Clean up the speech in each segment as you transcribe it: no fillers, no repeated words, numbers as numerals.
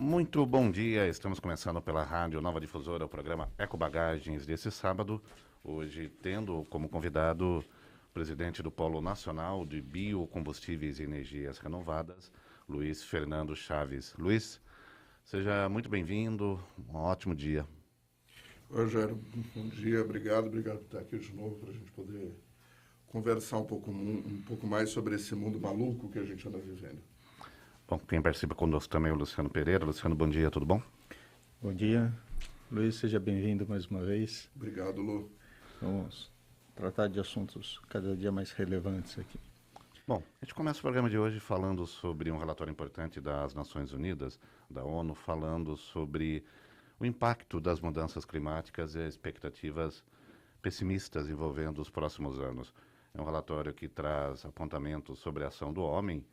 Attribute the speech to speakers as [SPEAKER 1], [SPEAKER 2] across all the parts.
[SPEAKER 1] Muito bom dia, estamos começando pela Rádio Nova Difusora, o programa Eco Bagagens desse sábado, hoje tendo como convidado o presidente do Polo Nacional de Biocombustíveis e Energias Renovadas, Luiz Fernando Chaves. Luiz, seja muito bem-vindo, um ótimo dia.
[SPEAKER 2] Rogério, bom dia, obrigado por estar aqui de novo para a gente poder conversar um pouco mais sobre esse mundo maluco que a gente anda vivendo.
[SPEAKER 1] Bom, quem participa conosco também é o Luciano Pereira. Luciano, bom dia, tudo bom?
[SPEAKER 3] Bom dia, Luiz, seja bem-vindo mais uma vez.
[SPEAKER 2] Obrigado, Lu.
[SPEAKER 3] Vamos tratar de assuntos cada dia mais relevantes aqui.
[SPEAKER 1] Bom, a gente começa o programa de hoje falando sobre um relatório importante das Nações Unidas, da ONU, falando sobre o impacto das mudanças climáticas e expectativas pessimistas envolvendo os próximos anos. É um relatório que traz apontamentos sobre a ação do homem,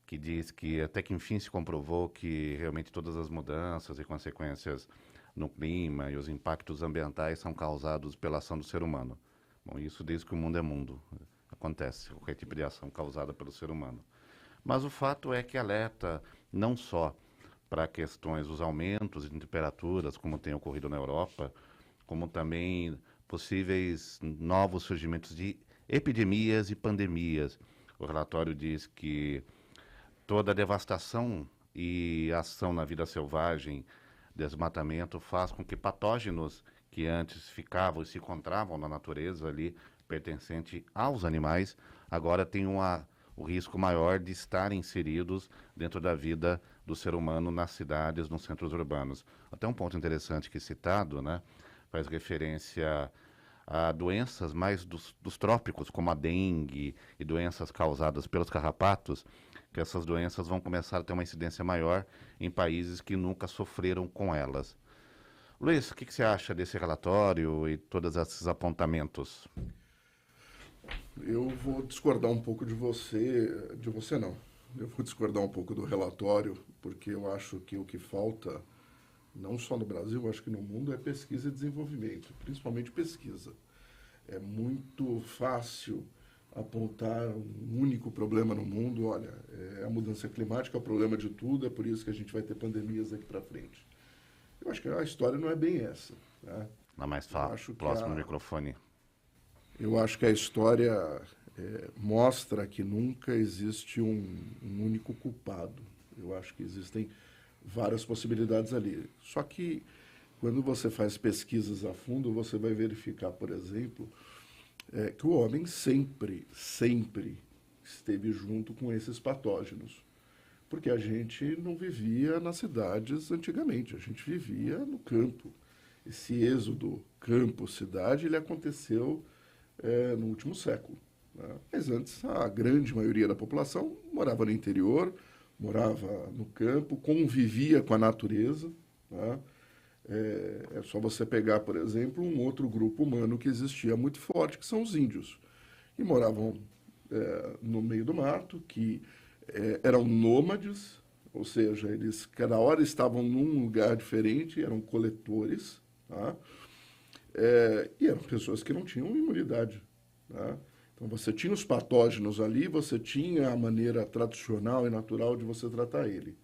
[SPEAKER 1] que diz que até que enfim se comprovou que realmente todas as mudanças e consequências no clima e os impactos ambientais são causados pela ação do ser humano. Bom, isso desde que o mundo é mundo. Acontece qualquer tipo de ação causada pelo ser humano. Mas o fato é que alerta não só para questões dos aumentos de temperaturas, como tem ocorrido na Europa, como também possíveis novos surgimentos de epidemias e pandemias. O relatório diz que toda a devastação e ação na vida selvagem, desmatamento, faz com que patógenos que antes ficavam e se encontravam na natureza ali, pertencente aos animais, agora tenham o risco maior de estarem inseridos dentro da vida do ser humano nas cidades, nos centros urbanos. Até um ponto interessante que citado, né, faz referência a doenças mais dos trópicos, como a dengue e doenças causadas pelos carrapatos, que essas doenças vão começar a ter uma incidência maior em países que nunca sofreram com elas. Luiz, o que você acha desse relatório e todos esses apontamentos?
[SPEAKER 2] Eu vou discordar um pouco de você não. Eu vou discordar um pouco do relatório, porque eu acho que o que falta, não só no Brasil, eu acho que no mundo, é pesquisa e desenvolvimento, principalmente pesquisa. É muito fácil apontar um único problema no mundo. Olha, a mudança climática é o problema de tudo, é por isso que a gente vai ter pandemias daqui para frente. Eu acho que a história não é bem essa. Né?
[SPEAKER 1] Não mais fácil, próximo do microfone.
[SPEAKER 2] Eu acho que a história mostra que nunca existe um único culpado. Eu acho que existem várias possibilidades ali. Só que quando você faz pesquisas a fundo, você vai verificar, por exemplo, que o homem sempre esteve junto com esses patógenos. Porque a gente não vivia nas cidades antigamente, a gente vivia no campo. Esse êxodo campo-cidade ele aconteceu no último século. Né? Mas antes, a grande maioria da população morava no interior, morava no campo, convivia com a natureza. Né? É só você pegar, por exemplo, um outro grupo humano que existia muito forte, que são os índios, que moravam no meio do mato, que eram nômades, ou seja, eles cada hora estavam num lugar diferente, eram coletores, tá? E eram pessoas que não tinham imunidade. Tá? Então você tinha os patógenos ali, você tinha a maneira tradicional e natural de você tratar ele.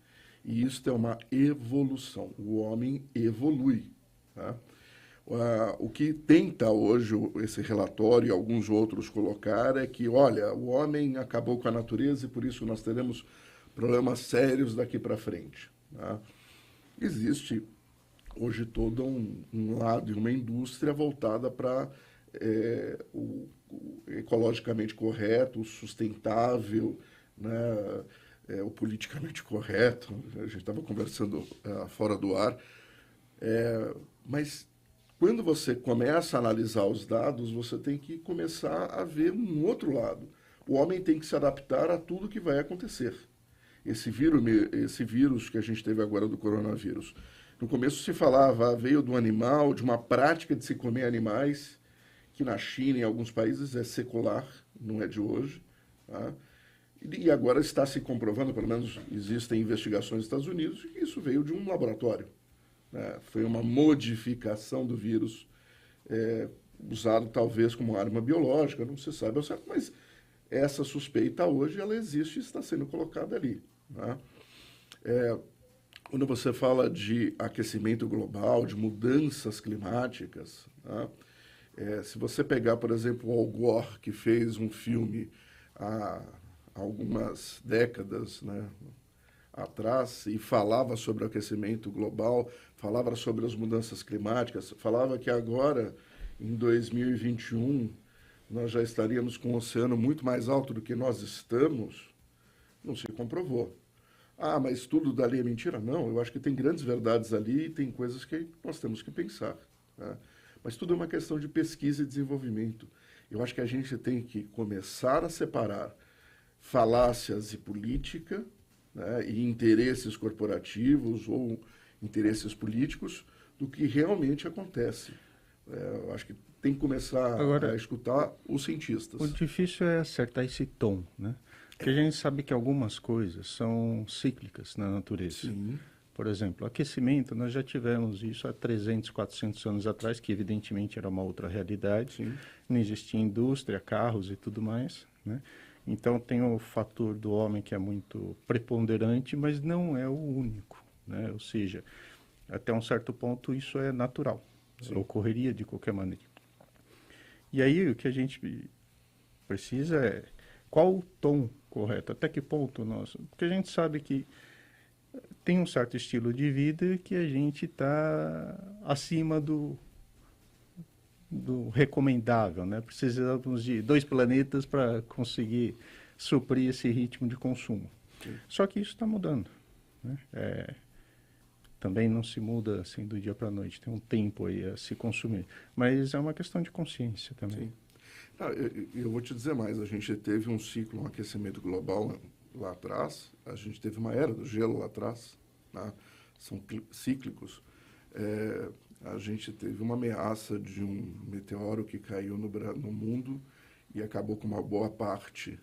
[SPEAKER 2] E isso é uma evolução. O homem evolui. Tá? O que tenta hoje esse relatório e alguns outros colocar é que, olha, o homem acabou com a natureza e por isso nós teremos problemas sérios daqui para frente. Tá? Existe hoje todo um lado e uma indústria voltada para o ecologicamente correto, o sustentável, né? O politicamente correto. A gente estava conversando fora do ar. Mas quando você começa a analisar os dados, você tem que começar a ver um outro lado. O homem tem que se adaptar a tudo que vai acontecer. Esse vírus que a gente teve agora do coronavírus, no começo se falava, veio do animal, de uma prática de se comer animais, que na China e em alguns países é secular, não é de hoje. Tá? E agora está se comprovando, pelo menos existem investigações nos Estados Unidos, que isso veio de um laboratório. Né? Foi uma modificação do vírus, usado talvez como arma biológica, não se sabe ao certo, mas essa suspeita hoje ela existe e está sendo colocada ali. Né? quando você fala de aquecimento global, de mudanças climáticas, tá? Se você pegar, por exemplo, o Al Gore, que fez um filme há algumas décadas, né, atrás, e falava sobre o aquecimento global, falava sobre as mudanças climáticas, falava que agora, em 2021, nós já estaríamos com um oceano muito mais alto do que nós estamos, não se comprovou. Ah, mas tudo dali é mentira? Não, eu acho que tem grandes verdades ali e tem coisas que nós temos que pensar, né? Mas tudo é uma questão de pesquisa e desenvolvimento. Eu acho que a gente tem que começar a separar falácias e política, né, e interesses corporativos ou interesses políticos do que realmente acontece. Eu acho que tem que começar
[SPEAKER 3] Agora,
[SPEAKER 2] a escutar os cientistas.
[SPEAKER 3] o difícil é acertar esse tom, né? Porque a gente sabe que algumas coisas são cíclicas na natureza.
[SPEAKER 2] Sim.
[SPEAKER 3] Por exemplo, aquecimento, nós já tivemos isso há 300, 400 anos atrás, que evidentemente era uma outra realidade.
[SPEAKER 2] Sim.
[SPEAKER 3] Não existia indústria, carros e tudo mais, né? Então tem o fator do homem que é muito preponderante, mas não é o único, né? Ou seja, até um certo ponto isso é natural, ocorreria de qualquer maneira. E aí o que a gente precisa é qual o tom correto, até que ponto nós... Porque a gente sabe que tem um certo estilo de vida que a gente está acima do recomendável, né? Precisamos de 2 planetas para conseguir suprir esse ritmo de consumo.
[SPEAKER 2] Sim.
[SPEAKER 3] Só que isso está mudando, né? Também não se muda assim do dia para a noite, tem um tempo aí a se consumir. Mas é uma questão de consciência também.
[SPEAKER 2] Sim. Eu vou te dizer mais, a gente teve um ciclo, um aquecimento global lá atrás, a gente teve uma era do gelo lá atrás, né? São cíclicos. A gente teve uma ameaça de um meteoro que caiu no mundo e acabou com uma boa parte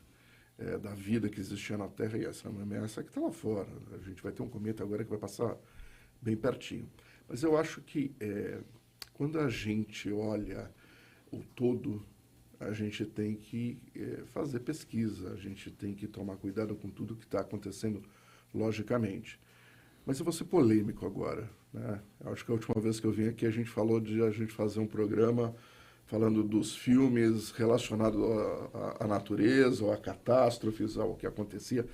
[SPEAKER 2] da vida que existia na Terra, e essa é uma ameaça que está lá fora. A gente vai ter um cometa agora que vai passar bem pertinho. Mas eu acho que quando a gente olha o todo, a gente tem que fazer pesquisa, a gente tem que tomar cuidado com tudo que está acontecendo, logicamente. Mas eu vou ser polêmico agora, né? Eu acho que a última vez que eu vim aqui a gente falou de a gente fazer um programa falando dos filmes relacionados à natureza, ou a catástrofes, ao que acontecia.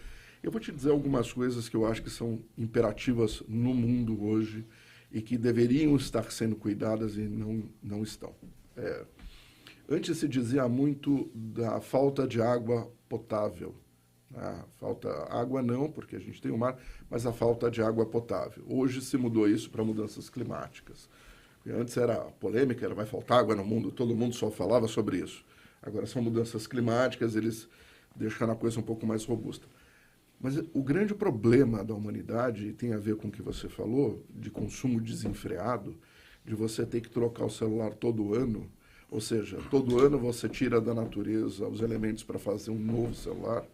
[SPEAKER 2] Eu vou te dizer algumas coisas que eu acho que são imperativas no mundo hoje e que deveriam estar sendo cuidadas e não estão. Antes se dizia muito da falta de água potável. Falta água não, porque a gente tem o mar, mas a falta de água potável. Hoje se mudou isso para mudanças climáticas. Antes era polêmica, vai faltar água no mundo, todo mundo só falava sobre isso. Agora são mudanças climáticas, eles deixaram a coisa um pouco mais robusta. Mas o grande problema da humanidade tem a ver com o que você falou, de consumo desenfreado, de você ter que trocar o celular todo ano, ou seja, todo ano você tira da natureza os elementos para fazer um novo celular,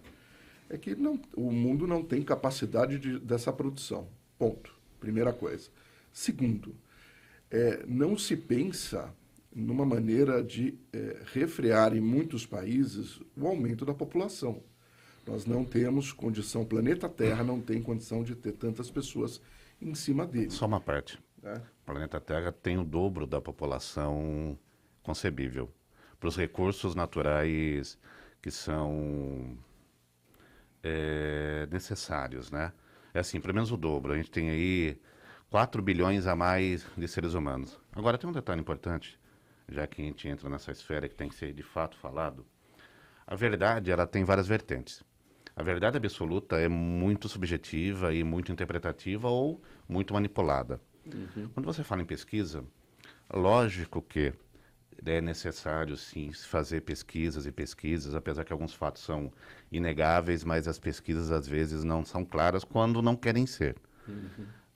[SPEAKER 2] é que o mundo não tem capacidade dessa produção. Ponto. Primeira coisa. Segundo, não se pensa numa maneira de refrear em muitos países o aumento da população. Nós não temos condição, o planeta Terra não tem condição de ter tantas pessoas em cima dele.
[SPEAKER 1] Só uma parte. O planeta Terra tem o dobro da população concebível. Para os recursos naturais que são necessários, né? É assim, pelo menos o dobro. A gente tem aí 4 bilhões a mais de seres humanos. Agora, tem um detalhe importante, já que a gente entra nessa esfera que tem que ser de fato falado. A verdade, ela tem várias vertentes. A verdade absoluta é muito subjetiva e muito interpretativa ou muito manipulada. Quando você fala em pesquisa, lógico que é necessário, sim, fazer pesquisas e pesquisas, apesar que alguns fatos são inegáveis, mas as pesquisas, às vezes, não são claras quando não querem ser.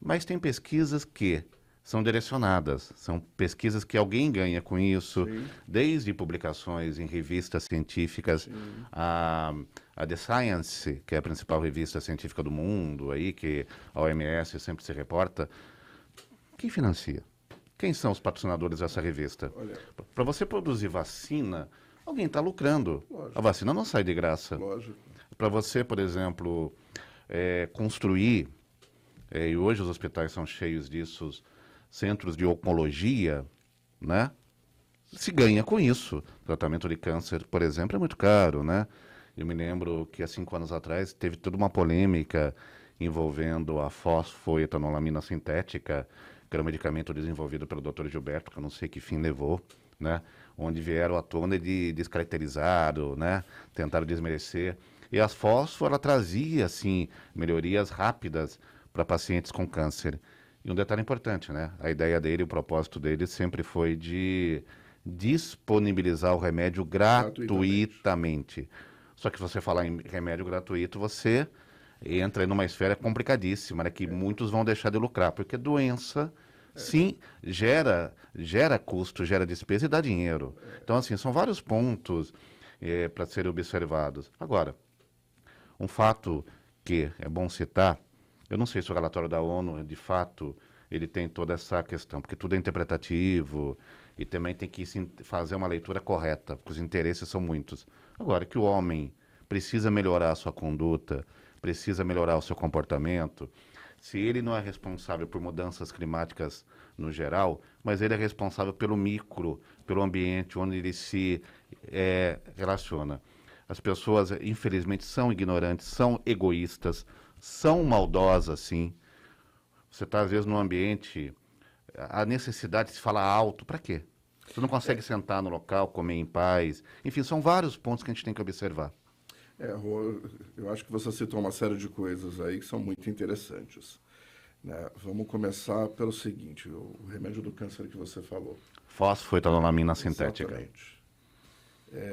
[SPEAKER 1] Mas tem pesquisas que são direcionadas, são pesquisas que alguém ganha com isso, sim, desde publicações em revistas científicas, a The Science, que é a principal revista científica do mundo, aí, que a OMS sempre se reporta. Quem financia? Quem são os patrocinadores dessa revista? Para você produzir vacina, alguém está lucrando. Lógico. A vacina não sai de graça. Para você, por exemplo, construir e hoje os hospitais são cheios disso, centros de oncologia, né? Se ganha com isso. Tratamento de câncer, por exemplo, é muito caro, né? Eu me lembro que há 5 anos atrás teve toda uma polêmica envolvendo a fosfoetanolamina sintética, que era um medicamento desenvolvido pelo Dr. Gilberto, que eu não sei que fim levou, né? Onde vieram à tona de descaracterizado, né? Tentaram desmerecer. E a fósforo, ela trazia, assim, melhorias rápidas para pacientes com câncer. E um detalhe importante, né? A ideia dele, o propósito dele sempre foi de disponibilizar o remédio gratuitamente. Só que se você falar em remédio gratuito, você entra em uma esfera complicadíssima, né? Que muitos vão deixar de lucrar, porque doença, sim, gera custo, gera despesa e dá dinheiro. Então, assim, são vários pontos para serem observados. Agora, um fato que é bom citar, eu não sei se o relatório da ONU, de fato, ele tem toda essa questão, porque tudo é interpretativo e também tem que fazer uma leitura correta, porque os interesses são muitos. Agora, que o homem precisa melhorar a sua conduta, precisa melhorar o seu comportamento, se ele não é responsável por mudanças climáticas no geral, mas ele é responsável pelo micro, pelo ambiente onde ele se relaciona. As pessoas, infelizmente, são ignorantes, são egoístas, são maldosas, sim. Você está, às vezes, num ambiente, a necessidade de se falar alto, para quê? Você não consegue sentar no local, comer em paz. Enfim, são vários pontos que a gente tem que observar.
[SPEAKER 2] Eu acho que você citou uma série de coisas aí que são muito interessantes, né? Vamos começar pelo seguinte, o remédio do câncer que você falou.
[SPEAKER 1] Fosfoetanolamina sintética.
[SPEAKER 2] Exatamente.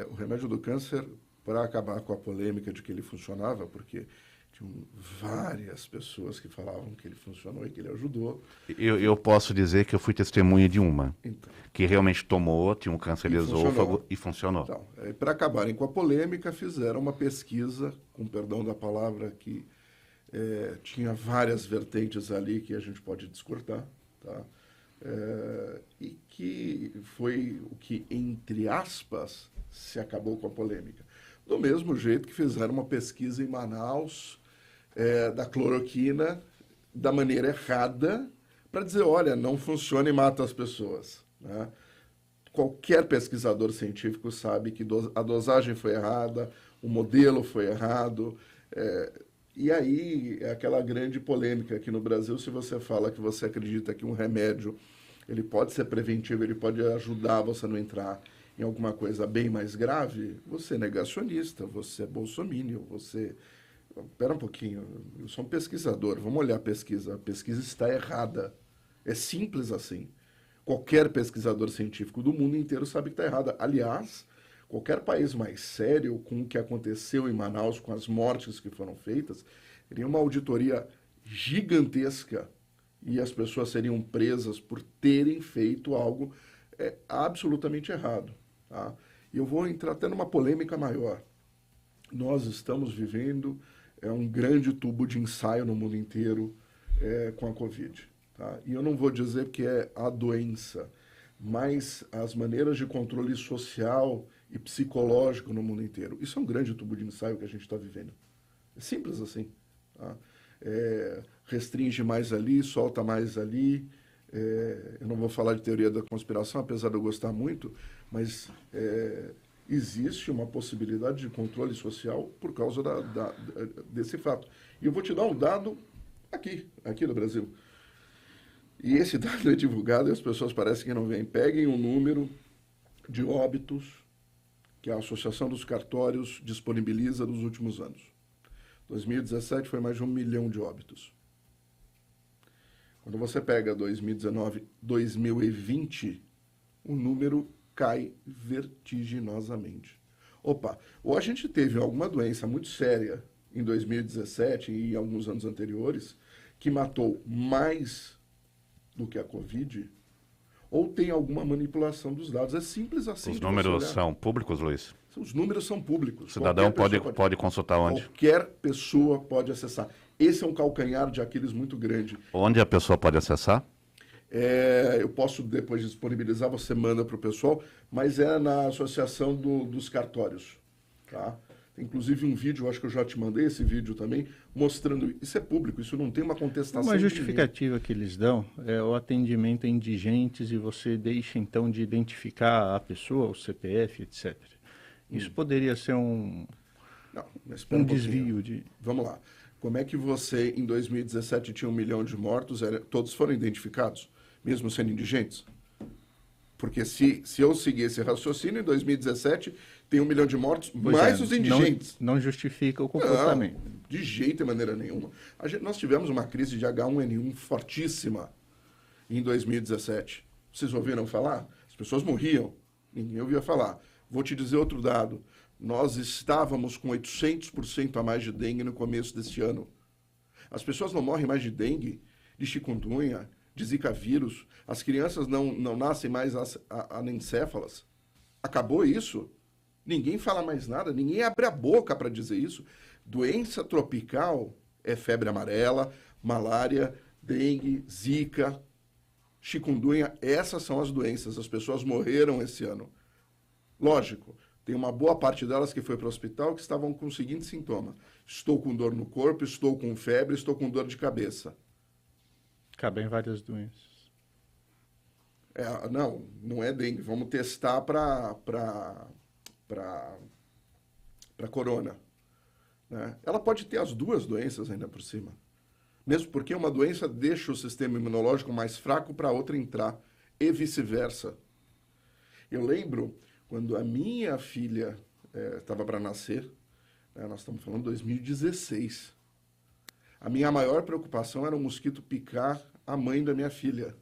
[SPEAKER 2] O remédio do câncer, para acabar com a polêmica de que ele funcionava, porque tinham várias pessoas que falavam que ele funcionou e que ele ajudou.
[SPEAKER 1] Eu posso dizer que eu fui testemunha de uma,
[SPEAKER 2] Então,
[SPEAKER 1] que realmente tomou, tinha um câncer de esôfago e funcionou.
[SPEAKER 2] Então, para acabarem com a polêmica, fizeram uma pesquisa, com perdão da palavra, que tinha várias vertentes ali que a gente pode discordar, tá? E que foi o que, entre aspas, se acabou com a polêmica. Do mesmo jeito que fizeram uma pesquisa em Manaus da cloroquina da maneira errada para dizer, olha, não funciona e mata as pessoas, né? Qualquer pesquisador científico sabe que a dosagem foi errada, o modelo foi errado. E aí é aquela grande polêmica aqui no Brasil, se você fala que você acredita que um remédio ele pode ser preventivo, ele pode ajudar você a não entrar em alguma coisa bem mais grave, você é negacionista, você é bolsominion, você... Espera um pouquinho, eu sou um pesquisador, vamos olhar a pesquisa está errada. É simples assim. Qualquer pesquisador científico do mundo inteiro sabe que está errada. Aliás, qualquer país mais sério com o que aconteceu em Manaus, com as mortes que foram feitas, teria uma auditoria gigantesca e as pessoas seriam presas por terem feito algo absolutamente errado. Tá? E eu vou entrar até numa polêmica maior. Nós estamos vivendo um grande tubo de ensaio no mundo inteiro com a Covid. Tá? E eu não vou dizer que é a doença, mas as maneiras de controle social e psicológico no mundo inteiro. Isso é um grande tubo de ensaio que a gente está vivendo. É simples assim. Tá? Restringe mais ali, solta mais ali. Eu não vou falar de teoria da conspiração, apesar de eu gostar muito, mas existe uma possibilidade de controle social por causa desse fato. E eu vou te dar um dado aqui do Brasil. E esse dado é divulgado e as pessoas parecem que não veem. Peguem o número de óbitos que a Associação dos Cartórios disponibiliza nos últimos anos. 2017 foi mais de 1 milhão de óbitos. Quando você pega 2019, 2020, o número cai vertiginosamente. Ou a gente teve alguma doença muito séria em 2017 e em alguns anos anteriores, que matou mais do que a Covid, ou tem alguma manipulação dos dados. É simples assim.
[SPEAKER 1] Os números são públicos, Luiz?
[SPEAKER 2] Os números são públicos.
[SPEAKER 1] O cidadão pode consultar onde?
[SPEAKER 2] Qualquer pessoa pode acessar. Esse é um calcanhar de Aquiles muito grande.
[SPEAKER 1] Onde a pessoa pode acessar?
[SPEAKER 2] Eu posso depois disponibilizar, você manda para o pessoal, mas é na Associação dos Cartórios. Tá? Inclusive um vídeo, acho que eu já te mandei esse vídeo também, mostrando, isso é público, isso não tem uma contestação.
[SPEAKER 3] Uma justificativa que eles dão é o atendimento a indigentes e você deixa então de identificar a pessoa, o CPF, etc. Isso poderia ser um desvio de...
[SPEAKER 2] Vamos lá. Como é que você, em 2017, tinha 1 milhão de mortos, todos foram identificados, mesmo sendo indigentes? Porque se eu seguir esse raciocínio, em 2017 tem 1 milhão de mortos, mais os indigentes.
[SPEAKER 3] Não justifica o comportamento.
[SPEAKER 2] Não, de jeito e maneira nenhuma. Nós tivemos uma crise de H1N1 fortíssima em 2017. Vocês ouviram falar? As pessoas morriam, ninguém ouvia falar. Vou te dizer outro dado. Nós estávamos com 800% a mais de dengue no começo deste ano. As pessoas não morrem mais de dengue, de chikungunya, de zika vírus. As crianças não nascem mais anencéfalas. Acabou isso? Ninguém fala mais nada, ninguém abre a boca para dizer isso. Doença tropical é febre amarela, malária, dengue, zika, chikungunya. Essas são as doenças. As pessoas morreram esse ano. Lógico, tem uma boa parte delas que foi para o hospital que estavam com o seguinte sintoma: estou com dor no corpo, estou com febre, estou com dor de cabeça.
[SPEAKER 3] Cabem várias doenças.
[SPEAKER 2] Não é dengue. Vamos testar para corona. Né? Ela pode ter as duas doenças ainda por cima. Mesmo porque uma doença deixa o sistema imunológico mais fraco para a outra entrar. E vice-versa. Eu lembro quando a minha filha estava para nascer, né, nós estamos falando de 2016. A minha maior preocupação era o mosquito picar a mãe da minha filha.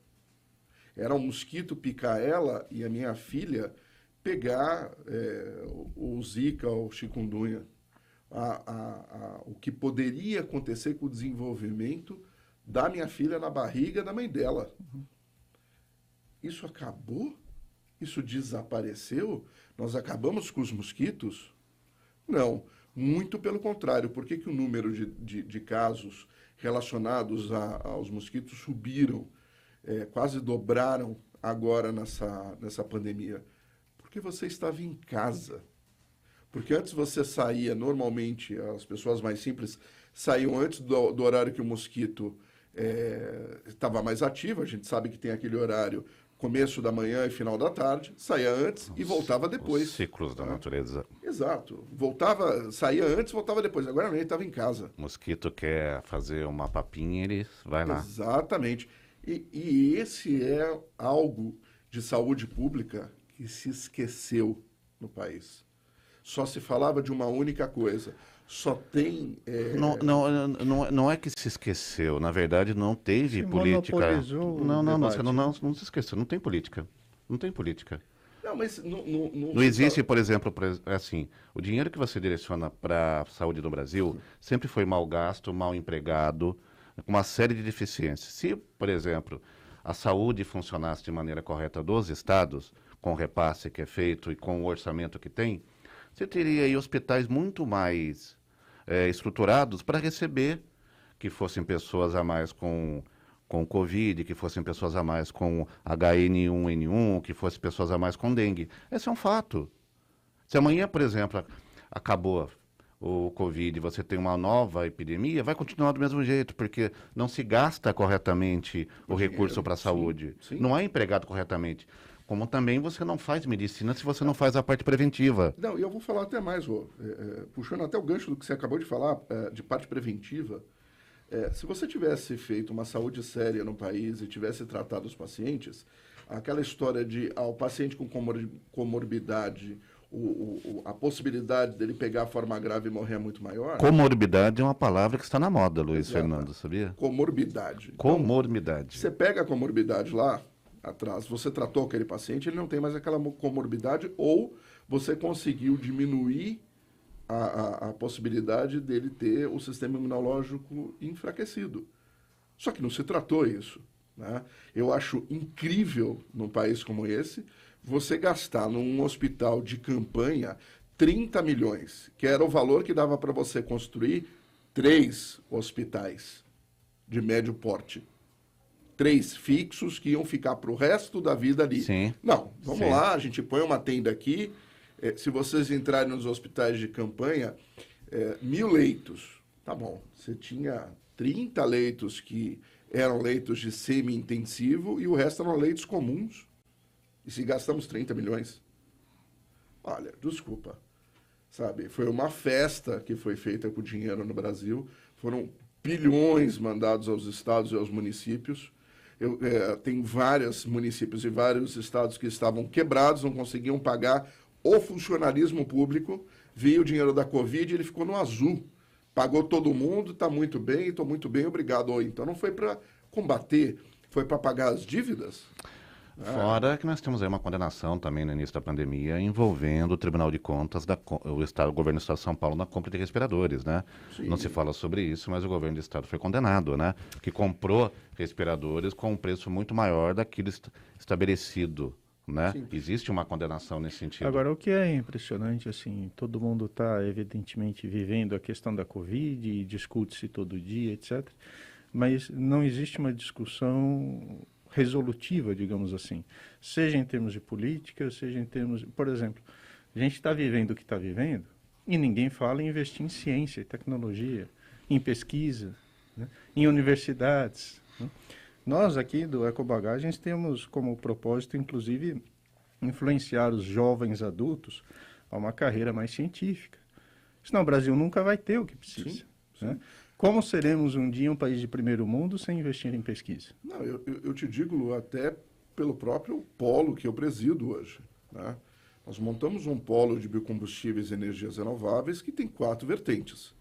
[SPEAKER 2] Era o mosquito picar ela e a minha filha pegar o zika ou o chikungunya. O que poderia acontecer com o desenvolvimento da minha filha na barriga da mãe dela. Isso acabou? Isso desapareceu? Nós acabamos com os mosquitos? Não, muito pelo contrário. Por que o número de casos relacionados aos mosquitos subiram, quase dobraram agora nessa pandemia? Porque você estava em casa. Porque antes você saía, normalmente, as pessoas mais simples saíam antes do horário que o mosquito estava mais ativo. A gente sabe que tem aquele horário começo da manhã e final da tarde, saía antes e voltava depois.
[SPEAKER 1] Os ciclos da natureza.
[SPEAKER 2] Exato. Saía antes, voltava depois. Agora ele estava em casa.
[SPEAKER 1] O mosquito quer fazer uma papinha, ele vai lá.
[SPEAKER 2] Exatamente. E esse é algo de saúde pública que se esqueceu no país. Só se falava de uma única coisa. Só tem...
[SPEAKER 1] Não é que se esqueceu. Na verdade, não teve
[SPEAKER 3] Se
[SPEAKER 1] política.
[SPEAKER 3] monopolizou o debate.
[SPEAKER 1] Não se esqueceu. Não tem política. Não tem política.
[SPEAKER 2] Não, mas
[SPEAKER 1] Não existe, por exemplo, assim, o dinheiro que você direciona para a saúde do Brasil sempre foi mal gasto, mal empregado, com uma série de deficiências. Se, por exemplo, a saúde funcionasse de maneira correta dos estados, com o repasse que é feito e com o orçamento que tem, você teria aí hospitais muito mais estruturados para receber que fossem pessoas a mais com Covid, que fossem pessoas a mais com HN1N1, que fossem pessoas a mais com dengue. Esse é um fato. Se amanhã, por exemplo, acabou o Covid e você tem uma nova epidemia, vai continuar do mesmo jeito, porque não se gasta corretamente o recurso para a saúde.
[SPEAKER 2] Sim.
[SPEAKER 1] Não é empregado corretamente. Como também você não faz medicina se você não faz a parte preventiva.
[SPEAKER 2] Não, e eu vou falar até mais, puxando até o gancho do que você acabou de falar, de parte preventiva. Se você tivesse feito uma saúde séria no país e tivesse tratado os pacientes, aquela história de o paciente com comorbidade, a possibilidade dele pegar a forma grave e morrer é muito maior.
[SPEAKER 1] Comorbidade é uma palavra que está na moda, Luiz
[SPEAKER 2] Exato.
[SPEAKER 1] Fernando, sabia?
[SPEAKER 2] Comorbidade.
[SPEAKER 1] Comorbidade.
[SPEAKER 2] Você pega a comorbidade lá atrás, você tratou aquele paciente, ele não tem mais aquela comorbidade, ou você conseguiu diminuir a possibilidade dele ter o sistema imunológico enfraquecido. Só que não se tratou isso. Né? Eu acho incrível, num país como esse, você gastar num hospital de campanha 30 milhões, que era o valor que dava para você construir 3 hospitais de médio porte. 3 fixos que iam ficar para o resto da vida ali.
[SPEAKER 1] Sim.
[SPEAKER 2] Não, vamos lá, a gente põe uma tenda aqui, se vocês entrarem nos hospitais de campanha, 1.000 leitos. Tá bom, você tinha 30 leitos que eram leitos de semi-intensivo e o resto eram leitos comuns. E se gastamos 30 milhões? Olha, desculpa, sabe? Foi uma festa que foi feita com dinheiro no Brasil, foram bilhões mandados aos estados e aos municípios. Tem vários municípios e vários estados que estavam quebrados, não conseguiam pagar o funcionalismo público, veio o dinheiro da Covid e ele ficou no azul. Pagou todo mundo, está muito bem, estou muito bem, obrigado. Então não foi para combater, foi para pagar as dívidas.
[SPEAKER 1] Fora que nós temos aí uma condenação também no início da pandemia envolvendo o Tribunal de Contas, o governo do Estado de São Paulo na compra de respiradores, né?
[SPEAKER 2] Sim.
[SPEAKER 1] Não se fala sobre isso, mas o governo do Estado foi condenado, né? Que comprou respiradores com um preço muito maior daquilo estabelecido, né?
[SPEAKER 2] Sim.
[SPEAKER 1] Existe uma condenação nesse sentido.
[SPEAKER 3] Agora, o que é impressionante, assim, todo mundo está evidentemente vivendo a questão da Covid e discute-se todo dia, etc. Mas não existe uma discussão resolutiva, digamos assim, seja em termos de política, seja em termos, por exemplo, a gente está vivendo o que está vivendo e ninguém fala em investir em ciência e tecnologia, em pesquisa, né? Em universidades, né? Nós aqui do Ecobagagens temos como propósito, inclusive, influenciar os jovens adultos a uma carreira mais científica. Senão o Brasil nunca vai ter o que precisa.
[SPEAKER 2] Sim,
[SPEAKER 3] né?
[SPEAKER 2] sim.
[SPEAKER 3] Como seremos um dia um país de primeiro mundo sem investir em pesquisa?
[SPEAKER 2] Não, eu te digo até pelo próprio polo que eu presido hoje, né? Nós montamos um polo de biocombustíveis e energias renováveis que tem 4 vertentes.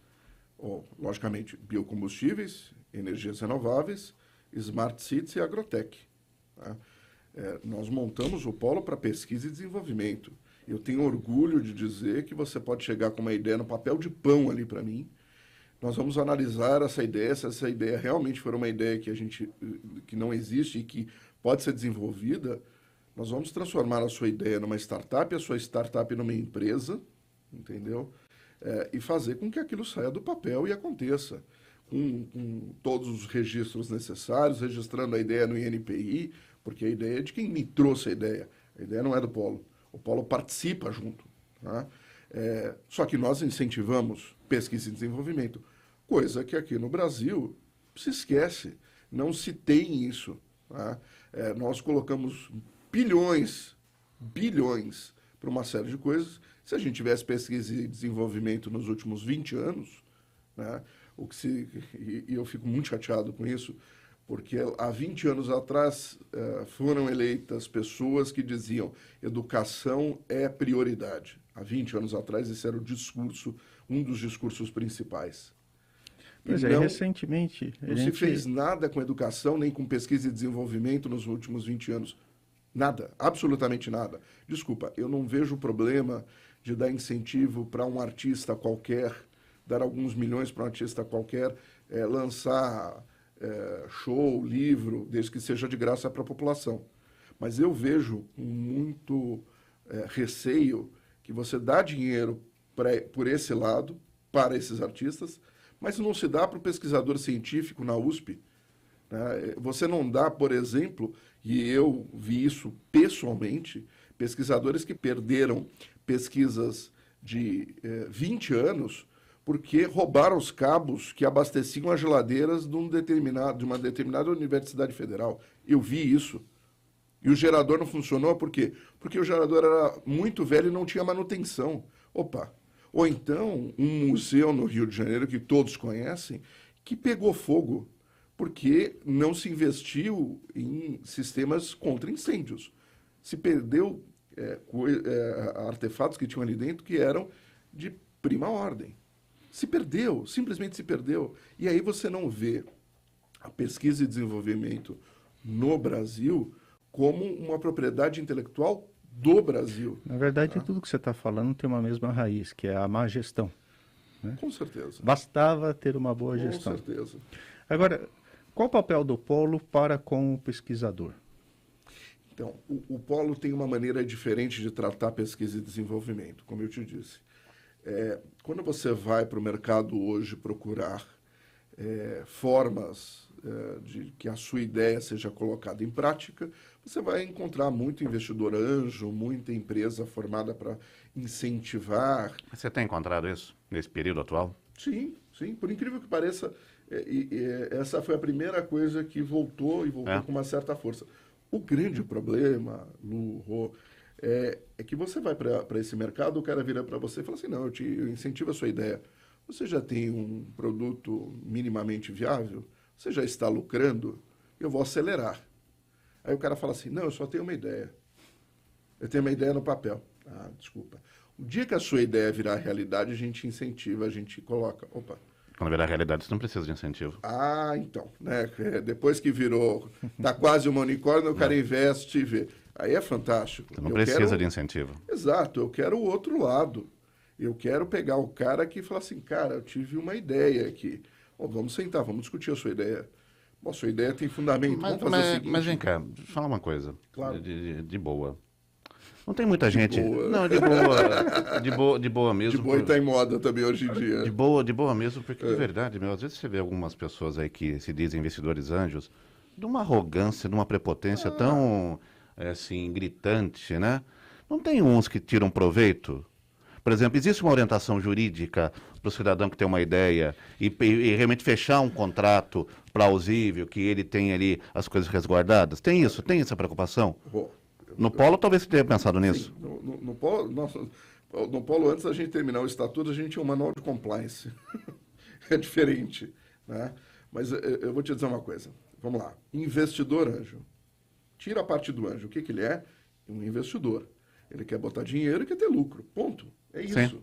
[SPEAKER 2] Logicamente, biocombustíveis, energias renováveis, smart cities e agrotech, né? Nós montamos o polo para pesquisa e desenvolvimento. Eu tenho orgulho de dizer que você pode chegar com uma ideia no papel de pão ali para mim. Nós vamos analisar essa ideia, se essa ideia realmente for uma ideia que não existe e que pode ser desenvolvida, nós vamos transformar a sua ideia numa startup, a sua startup numa empresa, entendeu? E fazer com que aquilo saia do papel e aconteça, com todos os registros necessários, registrando a ideia no INPI, porque a ideia é de quem me trouxe a ideia não é do Polo, o Polo participa junto, tá? Só que nós incentivamos pesquisa e desenvolvimento, coisa que aqui no Brasil se esquece, não se tem isso, tá? Nós colocamos bilhões para uma série de coisas. Se a gente tivesse pesquisa e desenvolvimento nos últimos 20 anos, né, e eu fico muito chateado com isso, porque há 20 anos atrás foram eleitas pessoas que diziam educação é prioridade. Há 20 anos atrás esse era o discurso, um dos discursos principais.
[SPEAKER 3] Pois recentemente...
[SPEAKER 2] Não se fez nada com educação, nem com pesquisa e desenvolvimento nos últimos 20 anos. Nada, absolutamente nada. Desculpa, eu não vejo problema de dar incentivo para um artista qualquer, dar alguns milhões para um artista qualquer, lançar show, livro, desde que seja de graça para a população. Mas eu vejo com muito receio que você dá dinheiro por esse lado, para esses artistas, mas não se dá para o pesquisador científico na USP. Né? Você não dá, por exemplo, e eu vi isso pessoalmente, pesquisadores que perderam pesquisas de 20 anos porque roubaram os cabos que abasteciam as geladeiras de uma determinada universidade federal. Eu vi isso. E o gerador não funcionou por quê? Porque o gerador era muito velho e não tinha manutenção. Opa! Ou então, um museu no Rio de Janeiro, que todos conhecem, que pegou fogo porque não se investiu em sistemas contra incêndios. Se perdeu artefatos que tinham ali dentro que eram de prima ordem. Se perdeu, simplesmente se perdeu. E aí você não vê a pesquisa e desenvolvimento no Brasil como uma propriedade intelectual do Brasil.
[SPEAKER 3] Na verdade, tudo que você está falando tem uma mesma raiz, que é a má gestão. Né?
[SPEAKER 2] Com certeza.
[SPEAKER 3] Bastava ter uma boa gestão.
[SPEAKER 2] Com certeza.
[SPEAKER 3] Agora, qual o papel do polo para com o pesquisador?
[SPEAKER 2] Então, o polo tem uma maneira diferente de tratar pesquisa e desenvolvimento, como eu te disse. Quando você vai para o mercado hoje procurar formas de que a sua ideia seja colocada em prática, você vai encontrar muito investidor anjo, muita empresa formada para incentivar.
[SPEAKER 1] Você tem encontrado isso nesse período atual?
[SPEAKER 2] Sim, sim. Por incrível que pareça, essa foi a primeira coisa que voltou e voltou com uma certa força. O grande problema, Lu, Rô, é que você vai para esse mercado, o cara vira para você e fala assim, não, eu incentivo a sua ideia. Você já tem um produto minimamente viável? Você já está lucrando? Eu vou acelerar. Aí o cara fala assim, não, eu só tenho uma ideia. Eu tenho uma ideia no papel. Ah, desculpa. O dia que a sua ideia virar realidade, a gente incentiva, a gente coloca. Opa.
[SPEAKER 1] Quando virar realidade, você não precisa de incentivo.
[SPEAKER 2] Ah, então. Né? Depois que virou, tá quase uma unicórnio, o cara investe e vê. Aí é fantástico.
[SPEAKER 1] Você não precisa de incentivo.
[SPEAKER 2] Exato. Eu quero o outro lado. Eu quero pegar o cara que fala assim, cara, eu tive uma ideia aqui. Vamos sentar, vamos discutir a sua ideia. Bom, a sua ideia tem fundamento. Vamos fazer o seguinte.
[SPEAKER 1] Mas vem cá, deixa eu falar uma coisa.
[SPEAKER 2] Claro.
[SPEAKER 1] De boa. Não tem muita gente.
[SPEAKER 2] Boa.
[SPEAKER 1] Não, de boa. De boa mesmo.
[SPEAKER 2] De boa está em moda também hoje em dia.
[SPEAKER 1] De boa mesmo, porque de verdade, às vezes você vê algumas pessoas aí que se dizem investidores anjos, de uma arrogância, de uma prepotência tão, assim, gritante, né? Não tem uns que tiram proveito? Por exemplo, existe uma orientação jurídica para o cidadão que tem uma ideia e realmente fechar um contrato plausível, que ele tem ali as coisas resguardadas? Tem isso? Tem essa preocupação? No Polo, talvez você tenha pensado nisso.
[SPEAKER 2] Sim, no Polo, antes da gente terminar o estatuto, a gente tinha um manual de compliance. É diferente, né? Mas eu vou te dizer uma coisa. Vamos lá. Investidor anjo. Tira a parte do anjo. O que ele é? Um investidor. Ele quer botar dinheiro e quer ter lucro. Ponto. É isso.
[SPEAKER 1] Sim.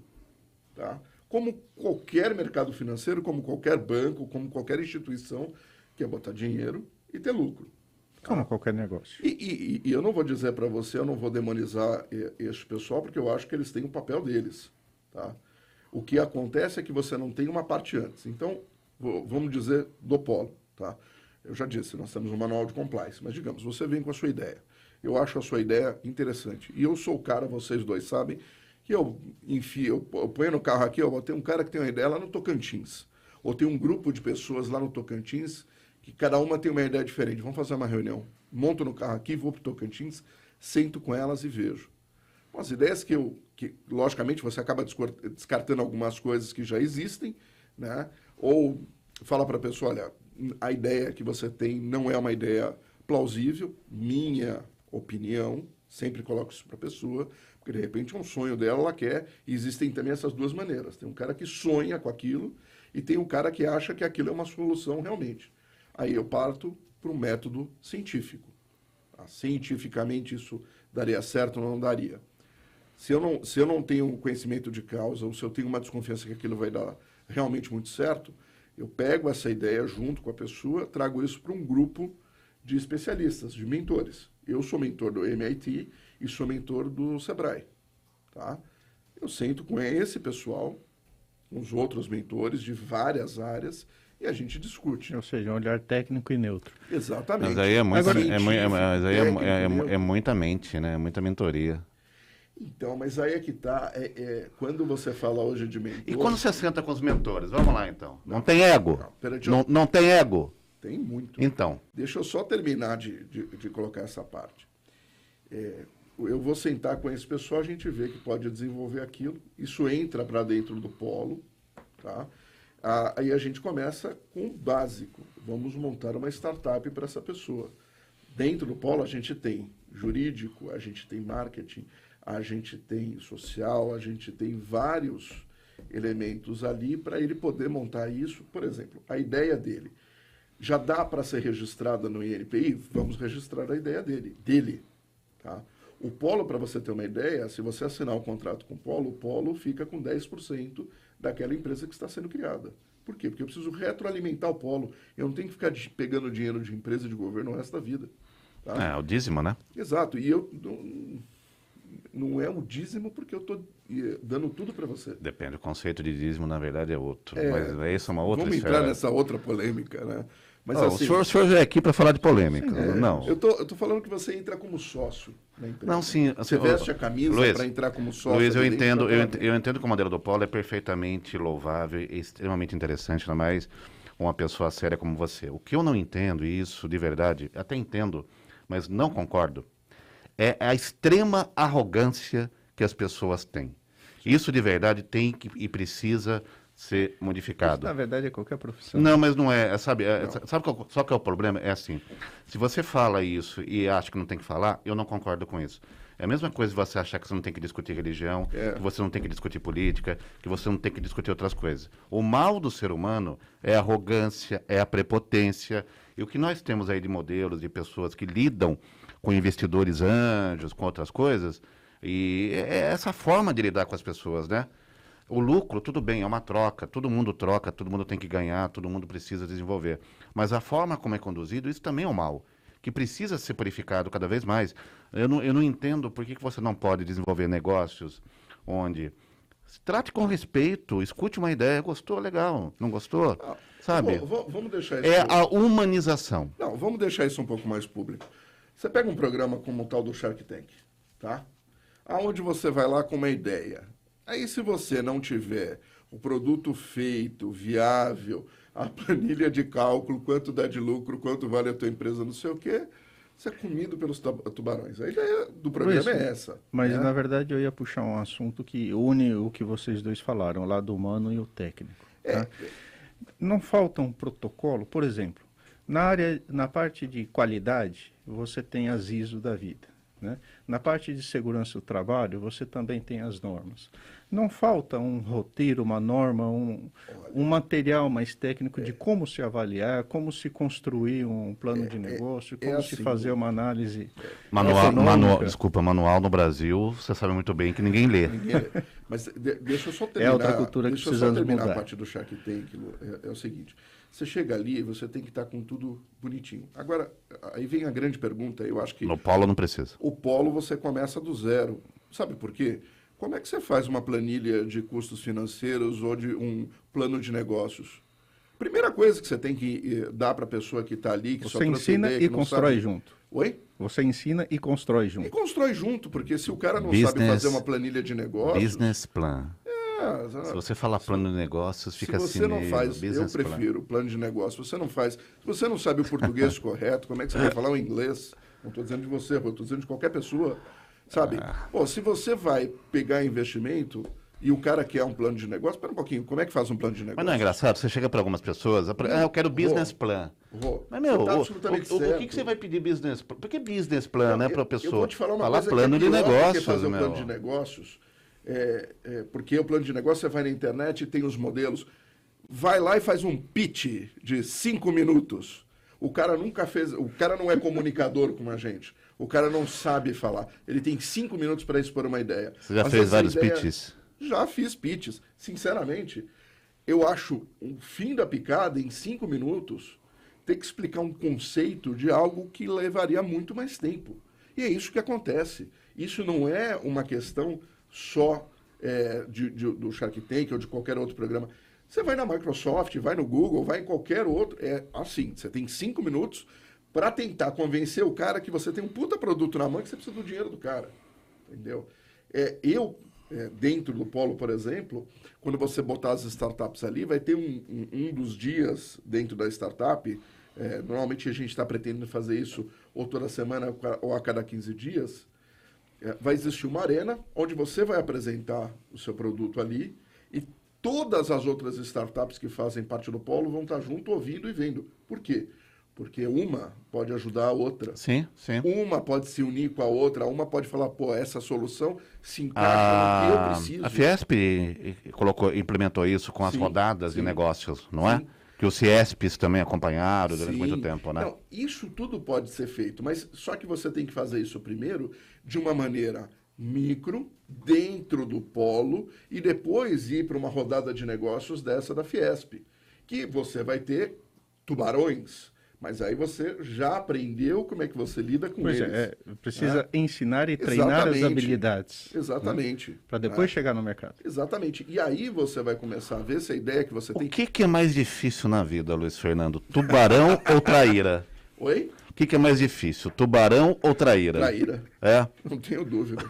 [SPEAKER 2] Tá? Como qualquer mercado financeiro, como qualquer banco, como qualquer instituição, quer botar dinheiro e ter lucro.
[SPEAKER 3] Como qualquer negócio.
[SPEAKER 2] E eu não vou dizer para você, eu não vou demonizar este pessoal, porque eu acho que eles têm o papel deles. Tá? O que acontece é que você não tem uma parte antes. Então, vamos dizer do Polo. Tá? Eu já disse, nós temos um manual de compliance, mas digamos, você vem com a sua ideia. Eu acho a sua ideia interessante. E eu sou o cara, vocês dois sabem, que eu ponho no carro aqui, eu tenho um cara que tem uma ideia lá no Tocantins. Ou tem um grupo de pessoas lá no Tocantins que cada uma tem uma ideia diferente. Vamos fazer uma reunião. Monto no carro aqui, vou para o Tocantins, sento com elas e vejo. As ideias que logicamente, você acaba descartando algumas coisas que já existem, né? Ou fala para a pessoa, olha, a ideia que você tem não é uma ideia plausível, minha opinião, sempre coloco isso para a pessoa, porque de repente é um sonho dela, ela quer, e existem também essas duas maneiras. Tem um cara que sonha com aquilo e tem um cara que acha que aquilo é uma solução realmente. Aí eu parto para um método científico. Cientificamente isso daria certo ou não daria. Se eu não tenho conhecimento de causa, ou se eu tenho uma desconfiança que aquilo vai dar realmente muito certo, eu pego essa ideia junto com a pessoa, trago isso para um grupo de especialistas, de mentores. Eu sou mentor do MIT e sou mentor do Sebrae. Tá? Eu sento com esse pessoal, com os outros mentores de várias áreas, e a gente discute.
[SPEAKER 3] Ou seja, um olhar técnico e neutro.
[SPEAKER 2] Exatamente.
[SPEAKER 1] Mas aí é muita mente, né? Muita mentoria.
[SPEAKER 2] Então, mas aí é que tá, quando você fala hoje de mentor...
[SPEAKER 1] E quando você senta com os mentores? Vamos lá, então. Não tem ego? Não tem ego?
[SPEAKER 2] Tem muito.
[SPEAKER 1] Então.
[SPEAKER 2] Deixa eu só terminar de colocar essa parte. Eu vou sentar com esse pessoal, a gente vê que pode desenvolver aquilo. Isso entra para dentro do polo, tá? Aí a gente começa com o básico. Vamos montar uma startup para essa pessoa. Dentro do polo a gente tem jurídico, a gente tem marketing, a gente tem social, a gente tem vários elementos ali para ele poder montar isso. Por exemplo, a ideia dele já dá para ser registrada no INPI? Vamos registrar a ideia dele. Tá? O polo, para você ter uma ideia, se você assinar um contrato com o polo fica com 10% daquela empresa que está sendo criada. Por quê? Porque eu preciso retroalimentar o polo. Eu não tenho que ficar pegando dinheiro de empresa e de governo o resto da vida. Tá?
[SPEAKER 1] É o dízimo, né?
[SPEAKER 2] Exato. E eu não é o dízimo porque eu estou dando tudo para você.
[SPEAKER 1] Depende. O conceito de dízimo, na verdade, é outro. Mas isso é uma outra
[SPEAKER 2] Vamos
[SPEAKER 1] esfera.
[SPEAKER 2] entrar nessa outra polêmica, né? Mas, assim,
[SPEAKER 1] o senhor veio aqui para falar de polêmica. Não.
[SPEAKER 2] Eu tô falando que você entra como sócio na empresa.
[SPEAKER 1] Não, sim.
[SPEAKER 2] Você veste a camisa para entrar como sócio.
[SPEAKER 1] Luiz, eu entendo que o modelo do polo é perfeitamente louvável e extremamente interessante, mas uma pessoa séria como você. O que eu não entendo, e isso de verdade, até entendo, mas não concordo, é a extrema arrogância que as pessoas têm. Isso de verdade tem que e precisa ser modificado.
[SPEAKER 3] Isso, na verdade, é qualquer profissão.
[SPEAKER 1] Não, mas não é. Sabe só que é o problema? É assim, se você fala isso e acha que não tem que falar, eu não concordo com isso. É a mesma coisa você achar que você não tem que discutir religião, que você não tem que discutir política, que você não tem que discutir outras coisas. O mal do ser humano é a arrogância, é a prepotência. E o que nós temos aí de modelos, de pessoas que lidam com investidores anjos, com outras coisas, e é essa forma de lidar com as pessoas, né? O lucro, tudo bem, é uma troca, todo mundo troca, todo mundo tem que ganhar, todo mundo precisa desenvolver. Mas a forma como é conduzido, isso também é um mal, que precisa ser purificado cada vez mais. Eu não entendo por que você não pode desenvolver negócios onde se trate com respeito, escute uma ideia, gostou, legal, não gostou, sabe?
[SPEAKER 2] Vamos deixar isso.
[SPEAKER 1] É a humanização.
[SPEAKER 2] Não, vamos deixar isso um pouco mais público. Você pega um programa como o tal do Shark Tank, tá? Aonde você vai lá com uma ideia. Aí, se você não tiver o produto feito, viável, a planilha de cálculo, quanto dá de lucro, quanto vale a tua empresa, não sei o quê, você é comido pelos tubarões. A ideia do programa é essa.
[SPEAKER 3] Mas,
[SPEAKER 2] né?
[SPEAKER 3] na verdade, eu ia puxar um assunto que une o que vocês dois falaram, o lado humano e o técnico. Tá? Não falta um protocolo, por exemplo, na parte de qualidade, você tem as ISO da vida. Né? Na parte de segurança do trabalho, você também tem as normas. Não falta um roteiro, uma norma, um material mais técnico de como se avaliar, como se construir um plano de negócio, como se fazer uma análise
[SPEAKER 1] manual no Brasil, você sabe muito bem que ninguém lê.
[SPEAKER 2] Mas deixa eu só terminar.
[SPEAKER 3] É outra cultura que precisamos mudar.
[SPEAKER 2] A parte do Shark Tank é o seguinte. Você chega ali e você tem que estar com tudo bonitinho. Agora, aí vem a grande pergunta, eu acho que...
[SPEAKER 1] No polo não precisa.
[SPEAKER 2] O polo você começa do zero. Sabe por quê? Como é que você faz uma planilha de custos financeiros ou de um plano de negócios? Primeira coisa que você tem que dar para a pessoa que está ali, que
[SPEAKER 3] você
[SPEAKER 2] só trouxe
[SPEAKER 3] ensina
[SPEAKER 2] ideia,
[SPEAKER 3] e constrói junto.
[SPEAKER 2] Oi?
[SPEAKER 3] Você ensina e constrói junto.
[SPEAKER 2] E constrói junto, porque se o cara não sabe fazer uma planilha de negócios...
[SPEAKER 1] Business plan. Se você falar plano de negócios, fica assim.
[SPEAKER 2] Se você não faz, eu prefiro plano de negócio. Você não faz. Se você não sabe o português correto, como é que você vai falar o inglês? Não estou dizendo de você, estou dizendo de qualquer pessoa. Sabe? Pô, se você vai pegar investimento e o cara quer um plano de negócio, espera um pouquinho, como é que faz um plano de negócio?
[SPEAKER 1] Mas não é engraçado? Você chega para algumas pessoas, eu quero business plan.
[SPEAKER 2] Mas,
[SPEAKER 1] meu, o que você vai pedir business plan? Por que business plan, né, para a pessoa?
[SPEAKER 2] Eu vou te falar uma coisa
[SPEAKER 1] plano de negócios,
[SPEAKER 2] fazer um plano de negócios. Porque o plano de negócio, você vai na internet e tem os modelos. Vai lá e faz um pitch de 5 minutos. O cara nunca fez. O cara não é comunicador como a gente. O cara não sabe falar. Ele tem 5 minutos para expor uma ideia.
[SPEAKER 1] Você já fez vários pitches?
[SPEAKER 2] Já fiz pitches. Sinceramente, eu acho o fim da picada em 5 minutos ter que explicar um conceito de algo que levaria muito mais tempo. E é isso que acontece. Isso não é uma questão só do Shark Tank ou de qualquer outro programa. Você vai na Microsoft, vai no Google, vai em qualquer outro. É assim, você tem 5 minutos para tentar convencer o cara que você tem um puta produto na mão e que você precisa do dinheiro do cara. Entendeu? Dentro do Polo, por exemplo, quando você botar as startups ali, vai ter um dos dias dentro da startup, normalmente a gente está pretendendo fazer isso ou toda semana ou a cada 15 dias, vai existir uma arena onde você vai apresentar o seu produto ali e todas as outras startups que fazem parte do Polo vão estar junto, ouvindo e vendo. Por quê? Porque uma pode ajudar a outra.
[SPEAKER 1] Sim.
[SPEAKER 2] Uma pode se unir com a outra, uma pode falar, essa solução se encaixa no que eu preciso.
[SPEAKER 1] A Fiesp implementou isso com as rodadas de negócios, não é? Que os CIESPs também acompanharam durante muito tempo, né?
[SPEAKER 2] Não, isso tudo pode ser feito, mas só que você tem que fazer isso primeiro de uma maneira micro, dentro do Polo, e depois ir para uma rodada de negócios dessa da Fiesp, que você vai ter tubarões, mas aí você já aprendeu como é que você lida com eles.
[SPEAKER 3] Precisa ensinar e treinar as habilidades.
[SPEAKER 2] Exatamente.
[SPEAKER 3] Né? Para depois chegar no mercado.
[SPEAKER 2] Exatamente. E aí você vai começar a ver se a ideia que você tem...
[SPEAKER 1] O que é mais difícil na vida, Luiz Fernando? Tubarão ou traíra?
[SPEAKER 2] Oi?
[SPEAKER 1] O que é mais difícil? Tubarão ou traíra?
[SPEAKER 2] Traíra.
[SPEAKER 1] É?
[SPEAKER 2] Não tenho dúvida.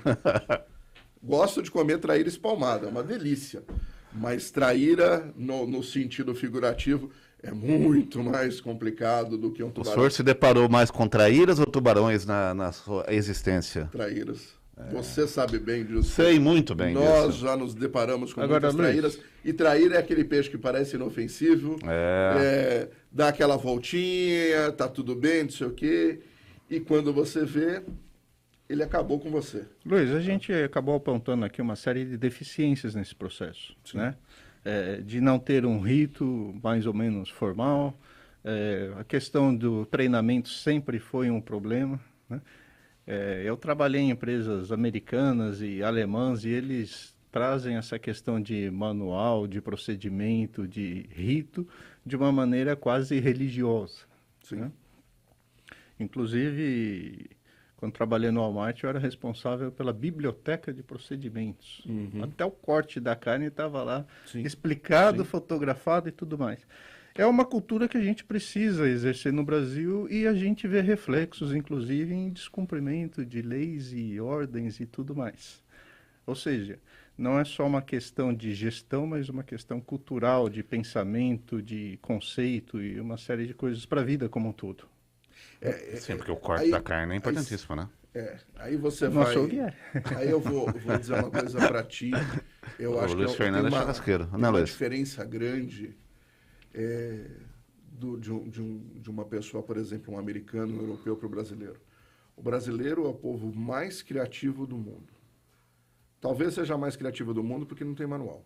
[SPEAKER 2] Gosto de comer traíra espalmada, é uma delícia. Mas traíra, no sentido figurativo, é muito mais complicado do que um
[SPEAKER 1] O
[SPEAKER 2] tubarão.
[SPEAKER 1] senhor se deparou mais com traíras ou tubarões na sua existência?
[SPEAKER 2] Traíras. Você sabe bem disso.
[SPEAKER 1] Sei muito bem
[SPEAKER 2] Nós
[SPEAKER 1] disso.
[SPEAKER 2] já nos deparamos com
[SPEAKER 3] Agora,
[SPEAKER 2] muitas
[SPEAKER 3] Luiz.
[SPEAKER 2] traíras. E traíra é aquele peixe que parece inofensivo, dá aquela voltinha, tá tudo bem, não sei o quê. E quando você vê, ele acabou com você.
[SPEAKER 3] Luiz, a gente acabou apontando aqui uma série de deficiências nesse processo, né? De não ter um rito mais ou menos formal, a questão do treinamento sempre foi um problema, né? Eu trabalhei em empresas americanas e alemãs e eles trazem essa questão de manual, de procedimento, de rito, de uma maneira quase religiosa,
[SPEAKER 2] Sim.
[SPEAKER 3] né? Inclusive, quando trabalhei no Walmart, eu era responsável pela biblioteca de procedimentos. Até o corte da carne estava lá,
[SPEAKER 2] Sim.
[SPEAKER 3] explicado,
[SPEAKER 2] Sim.
[SPEAKER 3] fotografado e tudo mais. É uma cultura que a gente precisa exercer no Brasil e a gente vê reflexos, inclusive, em descumprimento de leis e ordens e tudo mais. Ou seja, não é só uma questão de gestão, mas uma questão cultural, de pensamento, de conceito e uma série de coisas para a vida como um todo.
[SPEAKER 1] Sim, porque o corte
[SPEAKER 2] aí-
[SPEAKER 1] da carne é importantíssimo, né?
[SPEAKER 2] Aí você
[SPEAKER 3] No
[SPEAKER 2] vai...
[SPEAKER 3] açougue é.
[SPEAKER 2] Aí eu vou dizer uma coisa para ti. Eu
[SPEAKER 1] O
[SPEAKER 2] acho
[SPEAKER 1] Luiz
[SPEAKER 2] que
[SPEAKER 1] Fernando é
[SPEAKER 2] tem
[SPEAKER 1] churrasqueiro,
[SPEAKER 2] tem
[SPEAKER 1] né,
[SPEAKER 2] uma
[SPEAKER 1] Luiz?
[SPEAKER 2] diferença grande de uma pessoa, por exemplo, um americano, um europeu para o brasileiro. O brasileiro é o povo mais criativo do mundo. Talvez seja mais criativo do mundo porque não tem manual.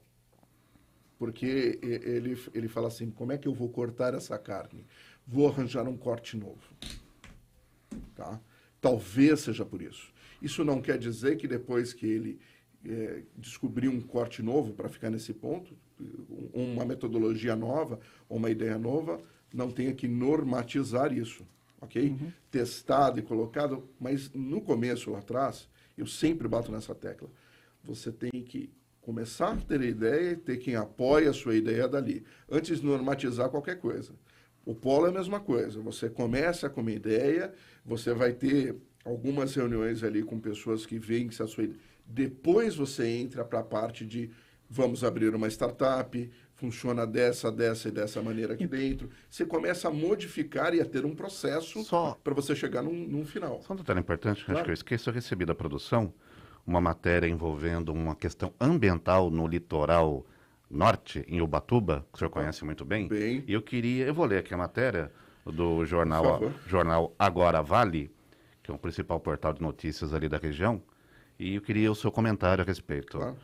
[SPEAKER 2] Porque ele fala assim, como é que eu vou cortar essa carne? Vou arranjar um corte novo. Tá? Talvez seja por isso. Isso não quer dizer que depois que ele descobrir um corte novo para ficar nesse ponto, uma metodologia nova, uma ideia nova, não tenha que normatizar isso, ok? Testado e colocado, mas no começo, lá atrás, eu sempre bato nessa tecla, você tem que começar a ter ideia e ter quem apoia a sua ideia dali, antes de normatizar qualquer coisa. O polo é a mesma coisa, você começa com uma ideia, você vai ter algumas reuniões ali com pessoas que veem que se a sua ideia... Depois você entra para a parte de vamos abrir uma startup, funciona dessa e dessa maneira aqui dentro. Você começa a modificar e a ter um processo para você chegar num final.
[SPEAKER 1] Só um detalhe importante,
[SPEAKER 2] Claro.
[SPEAKER 1] acho que eu esqueço, eu recebi da produção uma matéria envolvendo uma questão ambiental no litoral norte, em Ubatuba, que o senhor conhece muito bem.
[SPEAKER 2] Bem.
[SPEAKER 1] E eu vou ler aqui a matéria do
[SPEAKER 2] Por
[SPEAKER 1] jornal
[SPEAKER 2] favor.
[SPEAKER 1] Agora Vale, que é o principal portal de notícias ali da região, e eu queria o seu comentário a respeito.
[SPEAKER 2] Claro.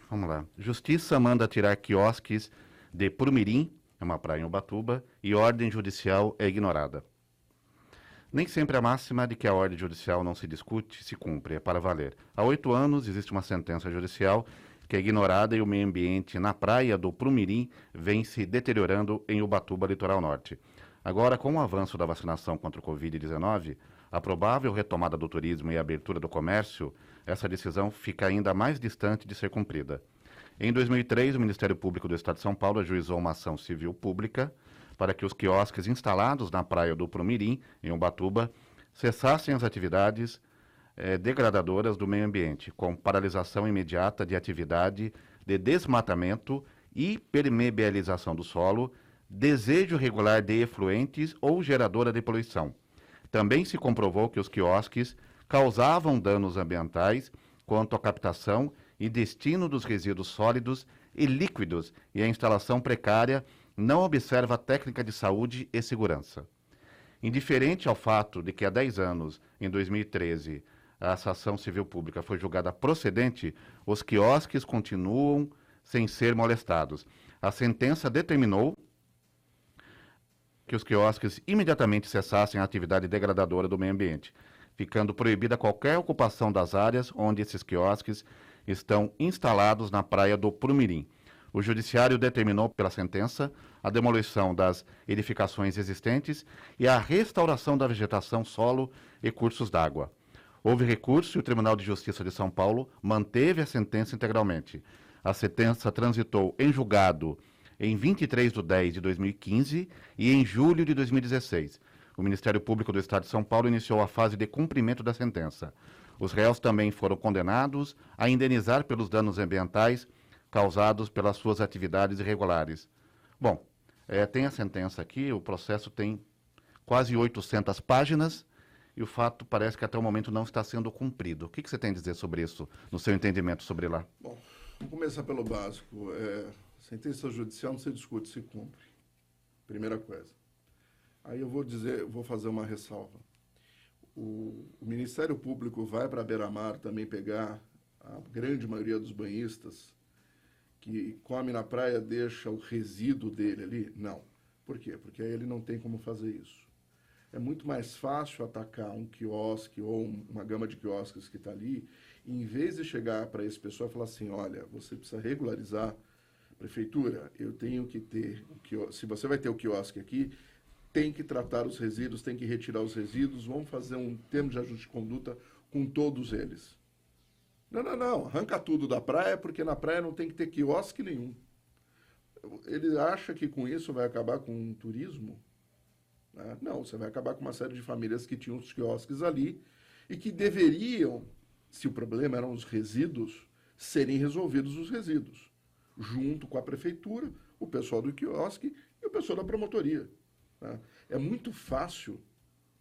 [SPEAKER 1] Vamos lá. Justiça manda tirar quiosques de Prumirim, é uma praia em Ubatuba, e ordem judicial é ignorada. Nem sempre a máxima de que a ordem judicial não se discute se cumpre, é para valer. Há 8 anos existe uma sentença judicial que é ignorada e o meio ambiente na praia do Prumirim vem se deteriorando em Ubatuba, litoral norte. Agora, com o avanço da vacinação contra o Covid-19, a provável retomada do turismo e a abertura do comércio, essa decisão fica ainda mais distante de ser cumprida. Em 2003, o Ministério Público do Estado de São Paulo ajuizou uma ação civil pública para que os quiosques instalados na praia do Prumirim, em Ubatuba, cessassem as atividades degradadoras do meio ambiente, com paralisação imediata de atividade de desmatamento e permeabilização do solo, desejo regular de efluentes ou geradora de poluição. Também se comprovou que os quiosques causavam danos ambientais quanto à captação e destino dos resíduos sólidos e líquidos e a instalação precária não observa a técnica de saúde e segurança. Indiferente ao fato de que há 10 anos, em 2013, essa ação civil pública foi julgada procedente, os quiosques continuam sem ser molestados. A sentença determinou que os quiosques imediatamente cessassem a atividade degradadora do meio ambiente, ficando proibida qualquer ocupação das áreas onde esses quiosques estão instalados na praia do Prumirim. O judiciário determinou pela sentença a demolição das edificações existentes e a restauração da vegetação, solo e cursos d'água. Houve recurso e o Tribunal de Justiça de São Paulo manteve a sentença integralmente. A sentença transitou em julgado em 23/10/2015 e em julho de 2016. O Ministério Público do Estado de São Paulo iniciou a fase de cumprimento da sentença. Os réus também foram condenados a indenizar pelos danos ambientais causados pelas suas atividades irregulares. Bom, Tem a sentença aqui, o processo tem quase 800 páginas e o fato parece que até o momento não está sendo cumprido. O que você tem a dizer sobre isso, no seu entendimento sobre lá?
[SPEAKER 2] Bom, vamos começar pelo básico. Sentença judicial não se discute, se cumpre. Primeira coisa. Aí eu vou fazer uma ressalva. O Ministério Público vai para a Beira-Mar também pegar a grande maioria dos banhistas que come na praia, deixa o resíduo dele ali? Não. Por quê? Porque aí ele não tem como fazer isso. É muito mais fácil atacar um quiosque ou uma gama de quiosques que está ali, e em vez de chegar para esse pessoal e falar assim, olha, você precisa regularizar, prefeitura, eu tenho que ter, se você vai ter o quiosque aqui, tem que tratar os resíduos, tem que retirar os resíduos, vamos fazer um termo de ajuste de conduta com todos eles. Não, arranca tudo da praia, porque na praia não tem que ter quiosque nenhum. Ele acha que com isso vai acabar com o turismo? Não, você vai acabar com uma série de famílias que tinham os quiosques ali e que deveriam, se o problema eram os resíduos, serem resolvidos os resíduos, junto com a prefeitura, o pessoal do quiosque e o pessoal da promotoria. É muito fácil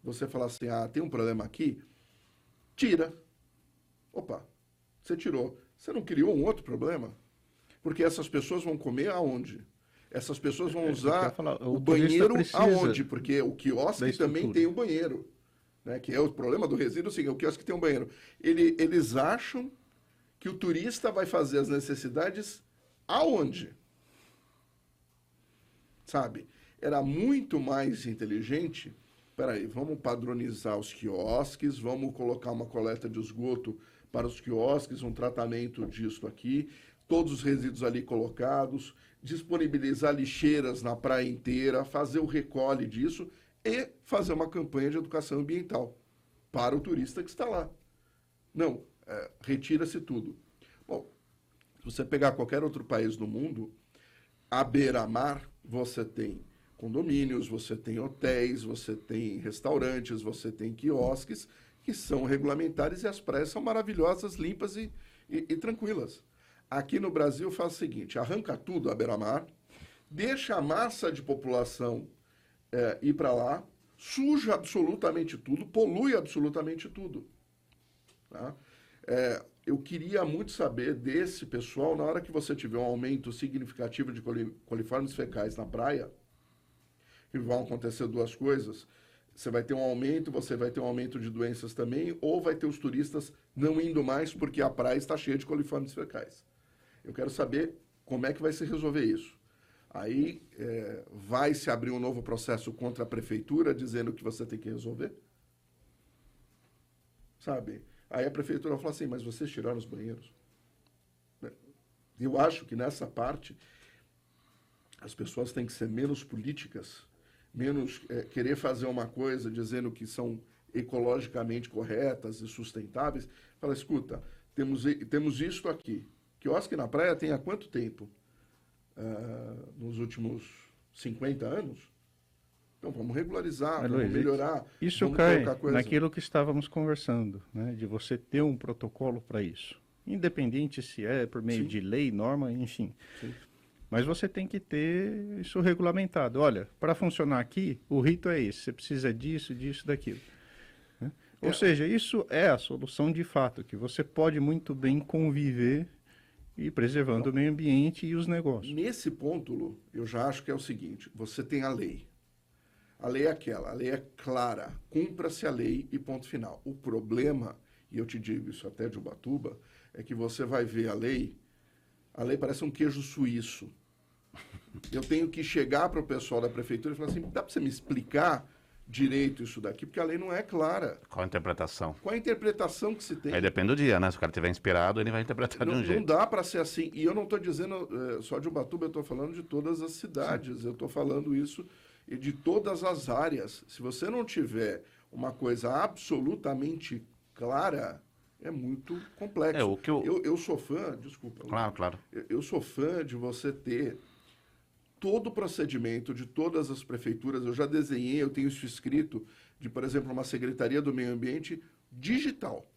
[SPEAKER 2] você falar assim, tem um problema aqui, tira. Opa, você tirou. Você não criou um outro problema? Porque essas pessoas vão comer aonde? Essas pessoas vão usar o banheiro aonde? Porque o quiosque também tem um banheiro. Né? Que é o problema do resíduo, sim, o quiosque tem um banheiro. Eles acham que o turista vai fazer as necessidades aonde? Sabe? Era muito mais inteligente, peraí, vamos padronizar os quiosques, vamos colocar uma coleta de esgoto para os quiosques, um tratamento disso aqui, todos os resíduos ali colocados, disponibilizar lixeiras na praia inteira, fazer o recolhe disso e fazer uma campanha de educação ambiental para o turista que está lá. Não, retira-se tudo. Bom, se você pegar qualquer outro país do mundo, à beira-mar você tem condomínios, você tem hotéis, você tem restaurantes, você tem quiosques que são regulamentares e as praias são maravilhosas, limpas e tranquilas. Aqui no Brasil faz o seguinte, arranca tudo à beira-mar, deixa a massa de população ir para lá, suja absolutamente tudo, polui absolutamente tudo. Tá? Eu queria muito saber desse pessoal, na hora que você tiver um aumento significativo de coliformes fecais na praia, que vão acontecer duas coisas, você vai ter um aumento, você vai ter um aumento de doenças também, ou vai ter os turistas não indo mais porque a praia está cheia de coliformes fecais. Eu quero saber como é que vai se resolver isso. Aí vai se abrir um novo processo contra a prefeitura dizendo que você tem que resolver? Sabe? Aí a prefeitura fala assim, mas vocês tiraram os banheiros? Eu acho que nessa parte as pessoas têm que ser menos políticas, menos querer fazer uma coisa dizendo que são ecologicamente corretas e sustentáveis. Fala, escuta, temos isto aqui. Quiosque na praia tem há quanto tempo? Nos últimos 50 anos? Então vamos regularizar, vamos melhorar.
[SPEAKER 3] Isso cai naquilo que estávamos conversando, né? De você ter um protocolo para isso. Independente se é por meio de lei, norma, enfim. Sim. Mas você tem que ter isso regulamentado. Olha, para funcionar aqui, o rito é esse. Você precisa disso, disso, daquilo. Né? Ou seja, isso é a solução de fato, que você pode muito bem conviver e preservando o meio ambiente e os negócios.
[SPEAKER 2] Nesse ponto, Lu, eu já acho que é o seguinte, você tem a lei. A lei é aquela, a lei é clara, cumpra-se a lei e ponto final. O problema, e eu te digo isso até de Ubatuba, é que você vai ver a lei parece um queijo suíço. Eu tenho que chegar para o pessoal da prefeitura e falar assim, dá para você me explicar direito isso daqui? Porque a lei não é clara.
[SPEAKER 1] Qual a interpretação?
[SPEAKER 2] Qual a interpretação que se tem?
[SPEAKER 1] Aí depende do dia, né? Se o cara estiver inspirado, ele vai interpretar de um jeito.
[SPEAKER 2] Não dá para ser assim. E eu não estou dizendo só de Ubatuba, eu estou falando de todas as cidades. Sim. Eu estou falando isso de todas as áreas. Se você não tiver uma coisa absolutamente clara, é muito complexo. Eu sou fã, desculpa.
[SPEAKER 1] Claro.
[SPEAKER 2] Eu sou fã de você ter todo o procedimento de todas as prefeituras. Eu já desenhei, eu tenho isso escrito, de, por exemplo, uma Secretaria do Meio Ambiente digital.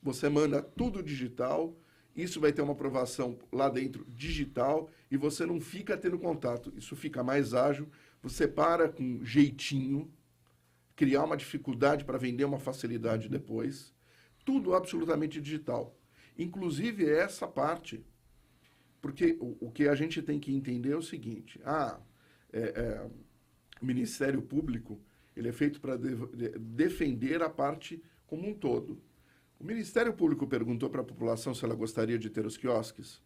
[SPEAKER 2] Você manda tudo digital isso vai ter uma aprovação lá dentro digital e você não fica tendo contato. Isso fica mais ágil, você para com jeitinho, criar uma dificuldade para vender uma facilidade depois. Tudo absolutamente digital. Inclusive essa parte, porque o que a gente tem que entender é o seguinte, o Ministério Público ele é feito para defender a parte como um todo. O Ministério Público perguntou para a população se ela gostaria de ter os quiosques.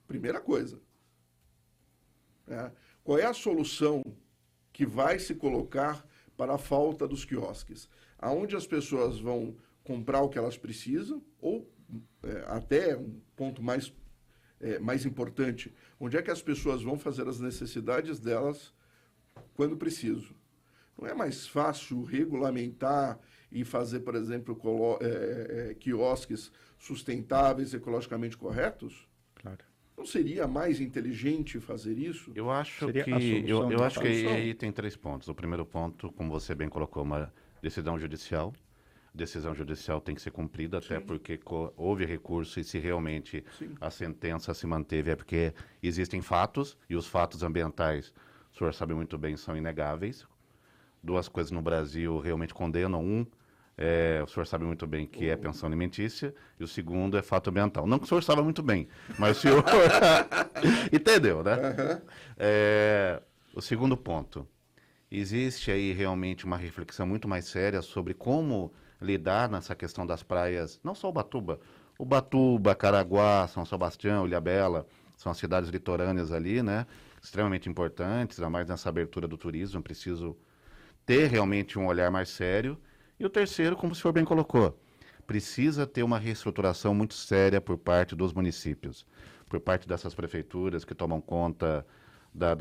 [SPEAKER 2] Primeira coisa. Qual é a solução que vai se colocar para a falta dos quiosques? Aonde as pessoas vão comprar o que elas precisam, ou até um ponto mais importante, onde é que as pessoas vão fazer as necessidades delas quando preciso? Não é mais fácil regulamentar e fazer, por exemplo, quiosques sustentáveis, ecologicamente corretos?
[SPEAKER 3] Claro.
[SPEAKER 2] Não seria mais inteligente fazer isso?
[SPEAKER 1] Eu acho
[SPEAKER 3] Seria
[SPEAKER 1] que
[SPEAKER 3] a solução,
[SPEAKER 1] eu acho que
[SPEAKER 2] solução.
[SPEAKER 1] aí tem 3 pontos. O primeiro ponto, como você bem colocou, uma decisão judicial. Decisão judicial tem que ser cumprida, até porque houve recurso e se realmente a sentença se manteve é porque existem fatos e os fatos ambientais, o senhor sabe muito bem, são inegáveis. 2 coisas no Brasil realmente condenam. O senhor sabe muito bem que é pensão alimentícia, e o segundo é fato ambiental. Não que o senhor saiba muito bem, mas o senhor entendeu, né? O segundo ponto, existe aí realmente uma reflexão muito mais séria sobre como lidar nessa questão das praias, não só Ubatuba, Caraguá, São Sebastião, Ilhabela, são as cidades litorâneas ali, né? Extremamente importantes, ainda mais nessa abertura do turismo, preciso ter realmente um olhar mais sério. E o terceiro, como o senhor bem colocou, precisa ter uma reestruturação muito séria por parte dos municípios, por parte dessas prefeituras que tomam conta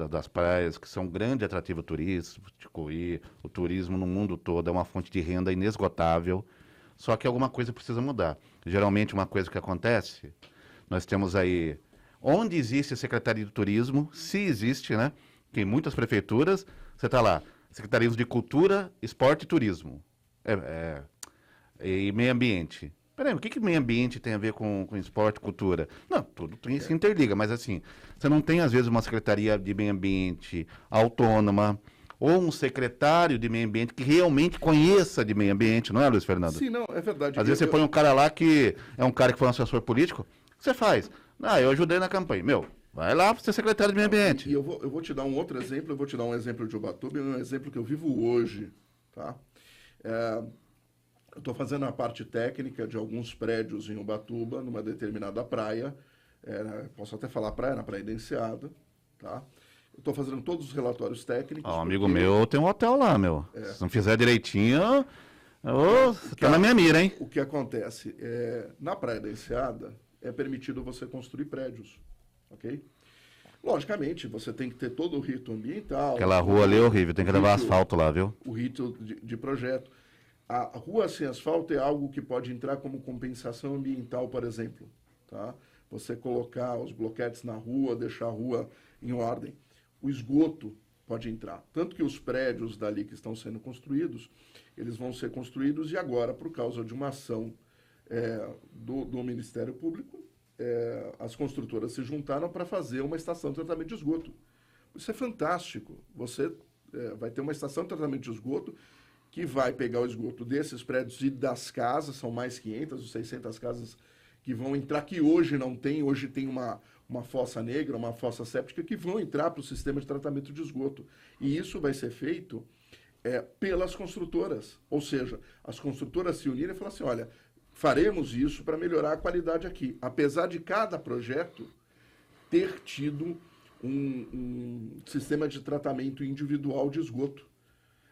[SPEAKER 1] das praias, que são um grande atrativo turístico, e o turismo no mundo todo é uma fonte de renda inesgotável, só que alguma coisa precisa mudar. Geralmente uma coisa que acontece, nós temos aí, onde existe a Secretaria de Turismo, se existe, né, que em muitas prefeituras, você está lá, Secretarias de Cultura, Esporte e Turismo. E meio ambiente. Peraí, o que meio ambiente tem a ver com esporte e cultura? Não, tudo se interliga, mas assim, você não tem às vezes uma secretaria de meio ambiente autônoma, ou um secretário de meio ambiente que realmente conheça de meio ambiente, não é, Luiz Fernando?
[SPEAKER 2] Sim, não, é verdade.
[SPEAKER 1] Às vezes você põe um cara lá que é um cara que foi um assessor político, o que você faz? Eu ajudei na campanha. Vai lá para ser secretário de meio ambiente.
[SPEAKER 2] E eu vou te dar um outro exemplo, eu vou te dar um exemplo de Ubatuba, um exemplo que eu vivo hoje, tá? Eu estou fazendo a parte técnica de alguns prédios em Ubatuba, numa determinada praia, posso até falar praia, na Praia da Enseada, tá? Eu estou fazendo todos os relatórios técnicos.
[SPEAKER 1] Um amigo meu tem um hotel lá, Se não fizer direitinho, você tá na minha mira, hein?
[SPEAKER 2] O que acontece? Na Praia da Enseada, é permitido você construir prédios, ok? Logicamente, você tem que ter todo o rito ambiental.
[SPEAKER 1] Aquela rua ali é horrível, tem que levar asfalto lá, viu?
[SPEAKER 2] O rito de projeto. A rua sem asfalto é algo que pode entrar como compensação ambiental, por exemplo. Tá? Você colocar os bloquetes na rua, deixar a rua em ordem. O esgoto pode entrar. Tanto que os prédios dali que estão sendo construídos, eles vão ser construídos e agora, por causa de uma ação do Ministério Público, as construtoras se juntaram para fazer uma estação de tratamento de esgoto. Isso é fantástico. Você vai ter uma estação de tratamento de esgoto que vai pegar o esgoto desses prédios e das casas, são mais 500 ou 600 casas que vão entrar, que hoje não tem, hoje tem uma fossa negra, uma fossa séptica, que vão entrar para o sistema de tratamento de esgoto. E isso vai ser feito pelas construtoras. Ou seja, as construtoras se unirem e falar assim, olha, faremos isso para melhorar a qualidade aqui. Apesar de cada projeto ter tido um sistema de tratamento individual de esgoto.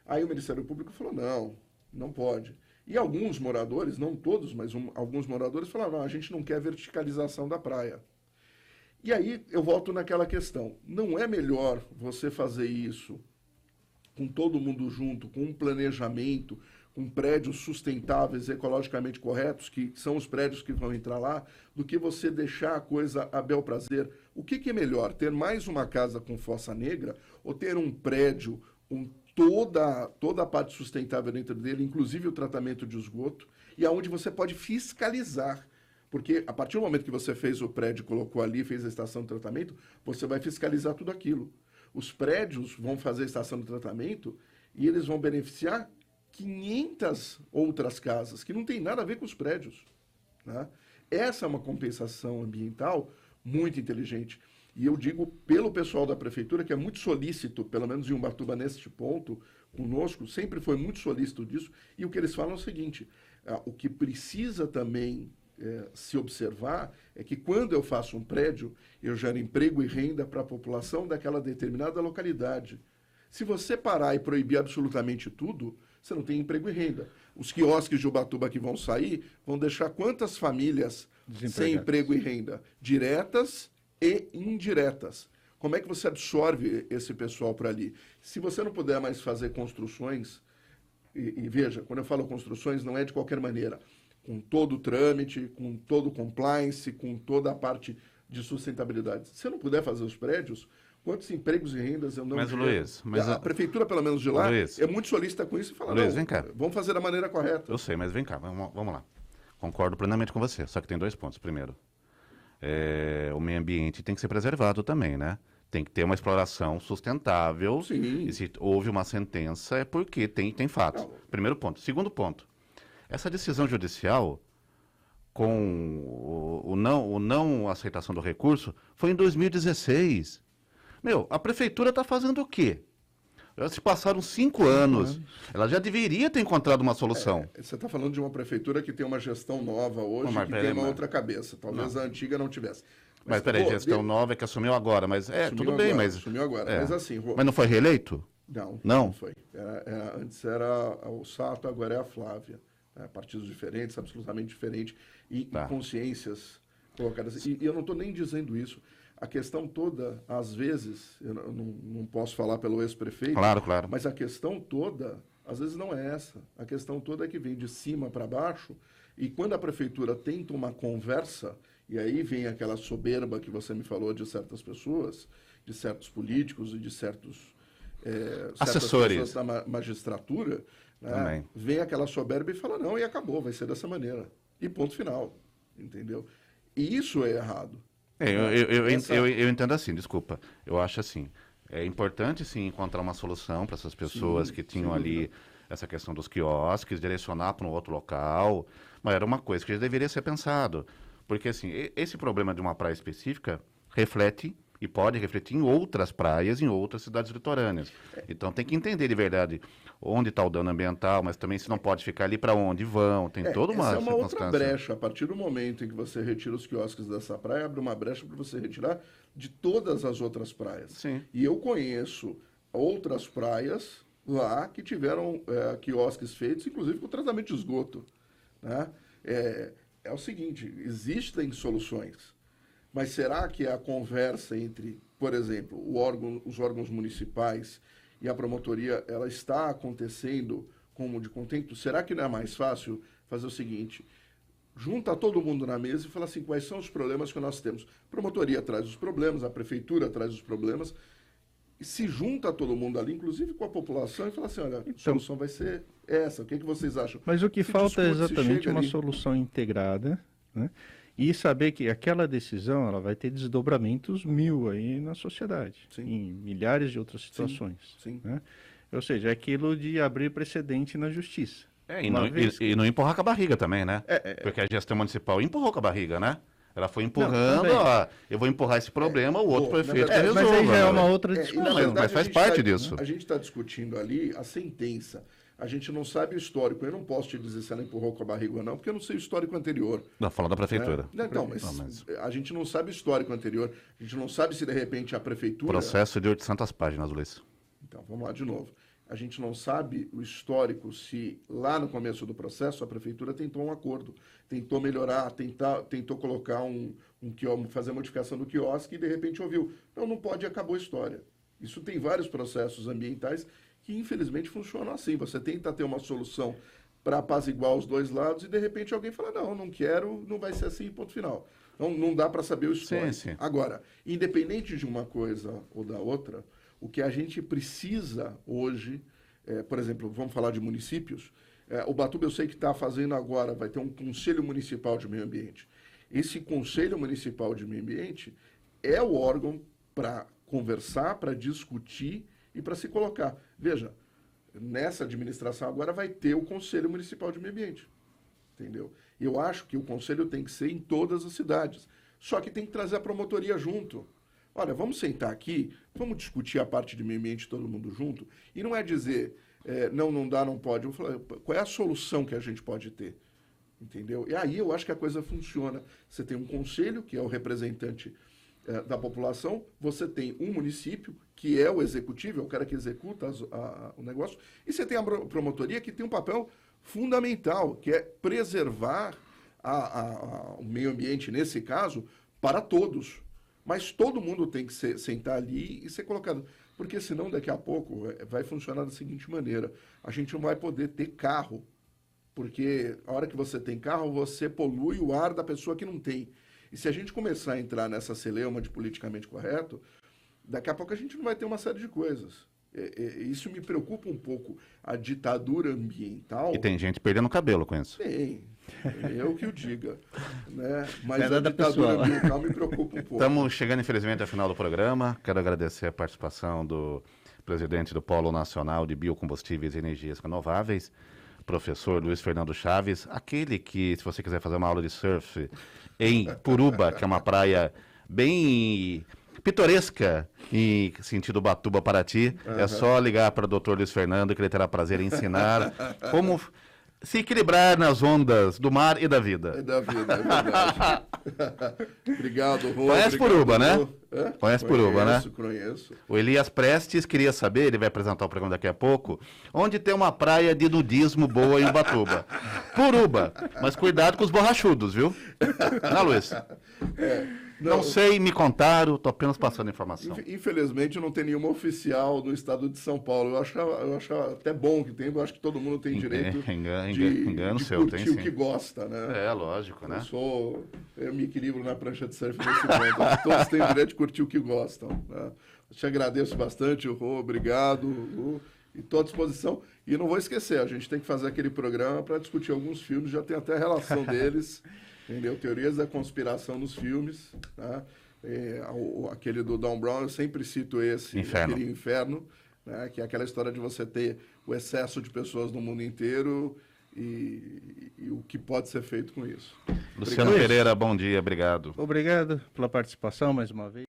[SPEAKER 2] Aí o Ministério Público falou, não pode. E alguns moradores, não todos, mas alguns moradores falaram, a gente não quer verticalização da praia. E aí eu volto naquela questão, não é melhor você fazer isso com todo mundo junto, com um planejamento, com prédios sustentáveis, ecologicamente corretos, que são os prédios que vão entrar lá, do que você deixar a coisa a bel prazer? O que é melhor, ter mais uma casa com fossa negra ou ter um prédio com toda a parte sustentável dentro dele, inclusive o tratamento de esgoto, e aonde você pode fiscalizar? Porque a partir do momento que você fez o prédio, colocou ali, fez a estação de tratamento, você vai fiscalizar tudo aquilo. Os prédios vão fazer a estação de tratamento e eles vão beneficiar 500 outras casas, que não tem nada a ver com os prédios, né? Essa é uma compensação ambiental muito inteligente. E eu digo pelo pessoal da prefeitura, que é muito solícito, pelo menos em Ubatuba neste ponto, conosco, sempre foi muito solícito disso, e o que eles falam é o seguinte, o que precisa também se observar é que quando eu faço um prédio, eu gero emprego e renda para a população daquela determinada localidade. Se você parar e proibir absolutamente tudo, você não tem emprego e renda. Os quiosques de Ubatuba que vão sair vão deixar quantas famílias sem emprego e renda? Diretas e indiretas. Como é que você absorve esse pessoal para ali? Se você não puder mais fazer construções, e veja, quando eu falo construções, não é de qualquer maneira, com todo o trâmite, com todo o compliance, com toda a parte de sustentabilidade. Se você não puder fazer os prédios, quantos empregos e rendas eu não
[SPEAKER 1] Mas,
[SPEAKER 2] gero?
[SPEAKER 1] Luiz,
[SPEAKER 2] a prefeitura, pelo menos de lá,
[SPEAKER 1] Luiz,
[SPEAKER 2] é muito solícita com isso e fala,
[SPEAKER 1] Luiz,
[SPEAKER 2] não,
[SPEAKER 1] vem cá.
[SPEAKER 2] vamos fazer da maneira correta.
[SPEAKER 1] Eu sei, mas vem cá, vamos lá. Concordo plenamente com você, só que tem 2 pontos. Primeiro, o meio ambiente tem que ser preservado também, né? Tem que ter uma exploração sustentável.
[SPEAKER 2] Sim.
[SPEAKER 1] E se houve uma sentença é porque tem fatos.
[SPEAKER 2] Não.
[SPEAKER 1] Primeiro ponto. Segundo ponto, essa decisão judicial com o não aceitação do recurso foi em 2016. Meu, a prefeitura está fazendo o quê? Já se passaram 5 anos. Ela já deveria ter encontrado uma solução.
[SPEAKER 2] Você está falando de uma prefeitura que tem uma gestão nova hoje, que tem uma outra cabeça. Talvez a antiga não tivesse.
[SPEAKER 1] Mas peraí, gestão nova é que assumiu agora. Mas tudo bem, mas...
[SPEAKER 2] Assumiu agora. Mas assim...
[SPEAKER 1] Mas não foi reeleito?
[SPEAKER 2] Não foi. Antes era o Sato, agora é a Flávia. Partidos diferentes, absolutamente diferentes. E consciências colocadas. E eu não estou nem dizendo isso. A questão toda, às vezes, eu não posso falar pelo ex-prefeito,
[SPEAKER 1] claro.
[SPEAKER 2] Mas a questão toda, às vezes não é essa. A questão toda é que vem de cima para baixo, e quando a prefeitura tenta uma conversa, e aí vem aquela soberba que você me falou de certas pessoas, de certos políticos e de certas
[SPEAKER 1] assessores
[SPEAKER 2] pessoas da magistratura, né? Vem aquela soberba e fala, não, e acabou, vai ser dessa maneira. E ponto final, entendeu? E isso é errado.
[SPEAKER 1] Eu entendo assim, desculpa. Eu acho assim, é importante sim encontrar uma solução para essas pessoas que tinham ali essa questão dos quiosques, direcionar para um outro local, mas era uma coisa que já deveria ser pensado. Porque assim, esse problema de uma praia específica reflete e pode refletir em outras praias, em outras cidades litorâneas. Então tem que entender de verdade onde está o dano ambiental, mas também se não pode ficar ali para onde vão, tem toda uma
[SPEAKER 2] essa é uma outra brecha. A partir do momento em que você retira os quiosques dessa praia, abre uma brecha para você retirar de todas as outras praias.
[SPEAKER 1] Sim.
[SPEAKER 2] E eu conheço outras praias lá que tiveram quiosques feitos, inclusive com tratamento de esgoto, né? É o seguinte, existem soluções, mas será que a conversa entre, por exemplo, os órgãos municipais e a promotoria, ela está acontecendo como de contento? Será que não é mais fácil fazer o seguinte, junta todo mundo na mesa e fala assim, quais são os problemas que nós temos? A promotoria traz os problemas, a prefeitura traz os problemas, e se junta todo mundo ali, inclusive com a população, e fala assim, olha, a solução vai ser essa, o que vocês acham?
[SPEAKER 3] Mas o que falta é exatamente uma solução integrada, né? E saber que aquela decisão ela vai ter desdobramentos 1000 aí na sociedade, em milhares de outras situações.
[SPEAKER 2] Sim.
[SPEAKER 3] Né? Ou seja, é aquilo de abrir precedente na justiça.
[SPEAKER 1] E não empurrar com a barriga também, né? Porque a gestão municipal empurrou com a barriga, né? Ela foi empurrando, eu vou empurrar esse problema, o outro prefeito que resolva.
[SPEAKER 3] Mas aí já é uma outra discussão.
[SPEAKER 1] Mas faz parte disso.
[SPEAKER 2] A gente está discutindo ali a sentença. A gente não sabe o histórico. Eu não posso te dizer se ela empurrou com a barriga ou não, porque eu não sei o histórico anterior.
[SPEAKER 1] Não, falando da prefeitura.
[SPEAKER 2] Então, mas a gente não sabe o histórico anterior. A gente não sabe se, de repente, a prefeitura...
[SPEAKER 1] Processo de 800 páginas, Luiz.
[SPEAKER 2] Então, vamos lá de novo. A gente não sabe o histórico se, lá no começo do processo, a prefeitura tentou um acordo, tentou melhorar, tentou colocar fazer a modificação do quiosque e, de repente, ouviu. Não pode, acabou a história. Isso tem vários processos ambientais que, infelizmente, funcionam assim. Você tenta ter uma solução para apaziguar os dois lados e, de repente, alguém fala, não quero, não vai ser assim, ponto final. Não dá para saber o histórico.
[SPEAKER 1] Sim.
[SPEAKER 2] Agora, independente de uma coisa ou da outra, o que a gente precisa hoje, por exemplo, vamos falar de municípios, Ubatuba eu sei que está fazendo agora, vai ter um conselho municipal de meio ambiente. esse Conselho Municipal de Meio Ambiente é o órgão para conversar, para discutir e para se colocar. Veja, nessa administração agora vai ter o Conselho Municipal de Meio Ambiente, entendeu? Eu acho que o conselho tem que ser em todas as cidades, só que tem que trazer a promotoria junto. Olha, vamos sentar aqui, vamos discutir a parte de meio ambiente todo mundo junto, e não é dizer, não dá, não pode. Eu vou falar, qual é a solução que a gente pode ter? Entendeu? E aí eu acho que a coisa funciona. Você tem um conselho, que é o representante da população, você tem um município, que é o executivo, é o cara que executa o negócio, e você tem a promotoria, que tem um papel fundamental, que é preservar o meio ambiente, nesse caso, para todos. Mas todo mundo tem que sentar ali e ser colocado. Porque senão, daqui a pouco, vai funcionar da seguinte maneira. A gente não vai poder ter carro. Porque a hora que você tem carro, você polui o ar da pessoa que não tem. E se a gente começar a entrar nessa celeuma de politicamente correto, daqui a pouco a gente não vai ter uma série de coisas. Isso me preocupa um pouco, a ditadura ambiental.
[SPEAKER 1] E tem gente perdendo cabelo com isso.
[SPEAKER 2] Tem, eu que o diga. Né? Mas a ditadura ambiental me preocupa um pouco.
[SPEAKER 1] Estamos chegando, infelizmente, ao final do programa. Quero agradecer a participação do presidente do Polo Nacional de Biocombustíveis e Energias Renováveis, professor Luiz Fernando Chaves, aquele que, se você quiser fazer uma aula de surf em Puruba, que é uma praia bem pitoresca em sentido Ubatuba, Paraty, é só ligar para o doutor Luiz Fernando, que ele terá prazer em ensinar como se equilibrar nas ondas do mar e da vida.
[SPEAKER 2] É da vida, é verdade. Obrigado, Rô.
[SPEAKER 1] Conhece Puruba, né? Conhece Puruba, né?
[SPEAKER 2] Conheço.
[SPEAKER 1] O Elias Prestes queria saber, ele vai apresentar o programa daqui a pouco, onde tem uma praia de nudismo boa em Ubatuba. Puruba, mas cuidado com os borrachudos, viu? Não, Luiz? Não sei, me contaram, estou apenas passando informação.
[SPEAKER 2] Infelizmente não tem nenhuma oficial no estado de São Paulo. Eu acho até bom que tem, eu acho que todo mundo tem direito
[SPEAKER 1] engano
[SPEAKER 2] de
[SPEAKER 1] seu,
[SPEAKER 2] curtir
[SPEAKER 1] tem,
[SPEAKER 2] o que gosta, né?
[SPEAKER 1] É, lógico, né?
[SPEAKER 2] Eu me equilibro na prancha de surf nesse ponto. Todos têm direito de curtir o que gostam. Né? Eu te agradeço bastante, Rô, obrigado. E estou à disposição. E não vou esquecer, a gente tem que fazer aquele programa para discutir alguns filmes, já tem até a relação deles. Entendeu? Teorias da conspiração nos filmes. Tá? Aquele do Dan Brown, eu sempre cito aquele Inferno, né? Que é aquela história de você ter o excesso de pessoas no mundo inteiro e o que pode ser feito com isso.
[SPEAKER 1] Luciano Pereira, bom dia, obrigado.
[SPEAKER 3] Obrigado pela participação mais uma vez.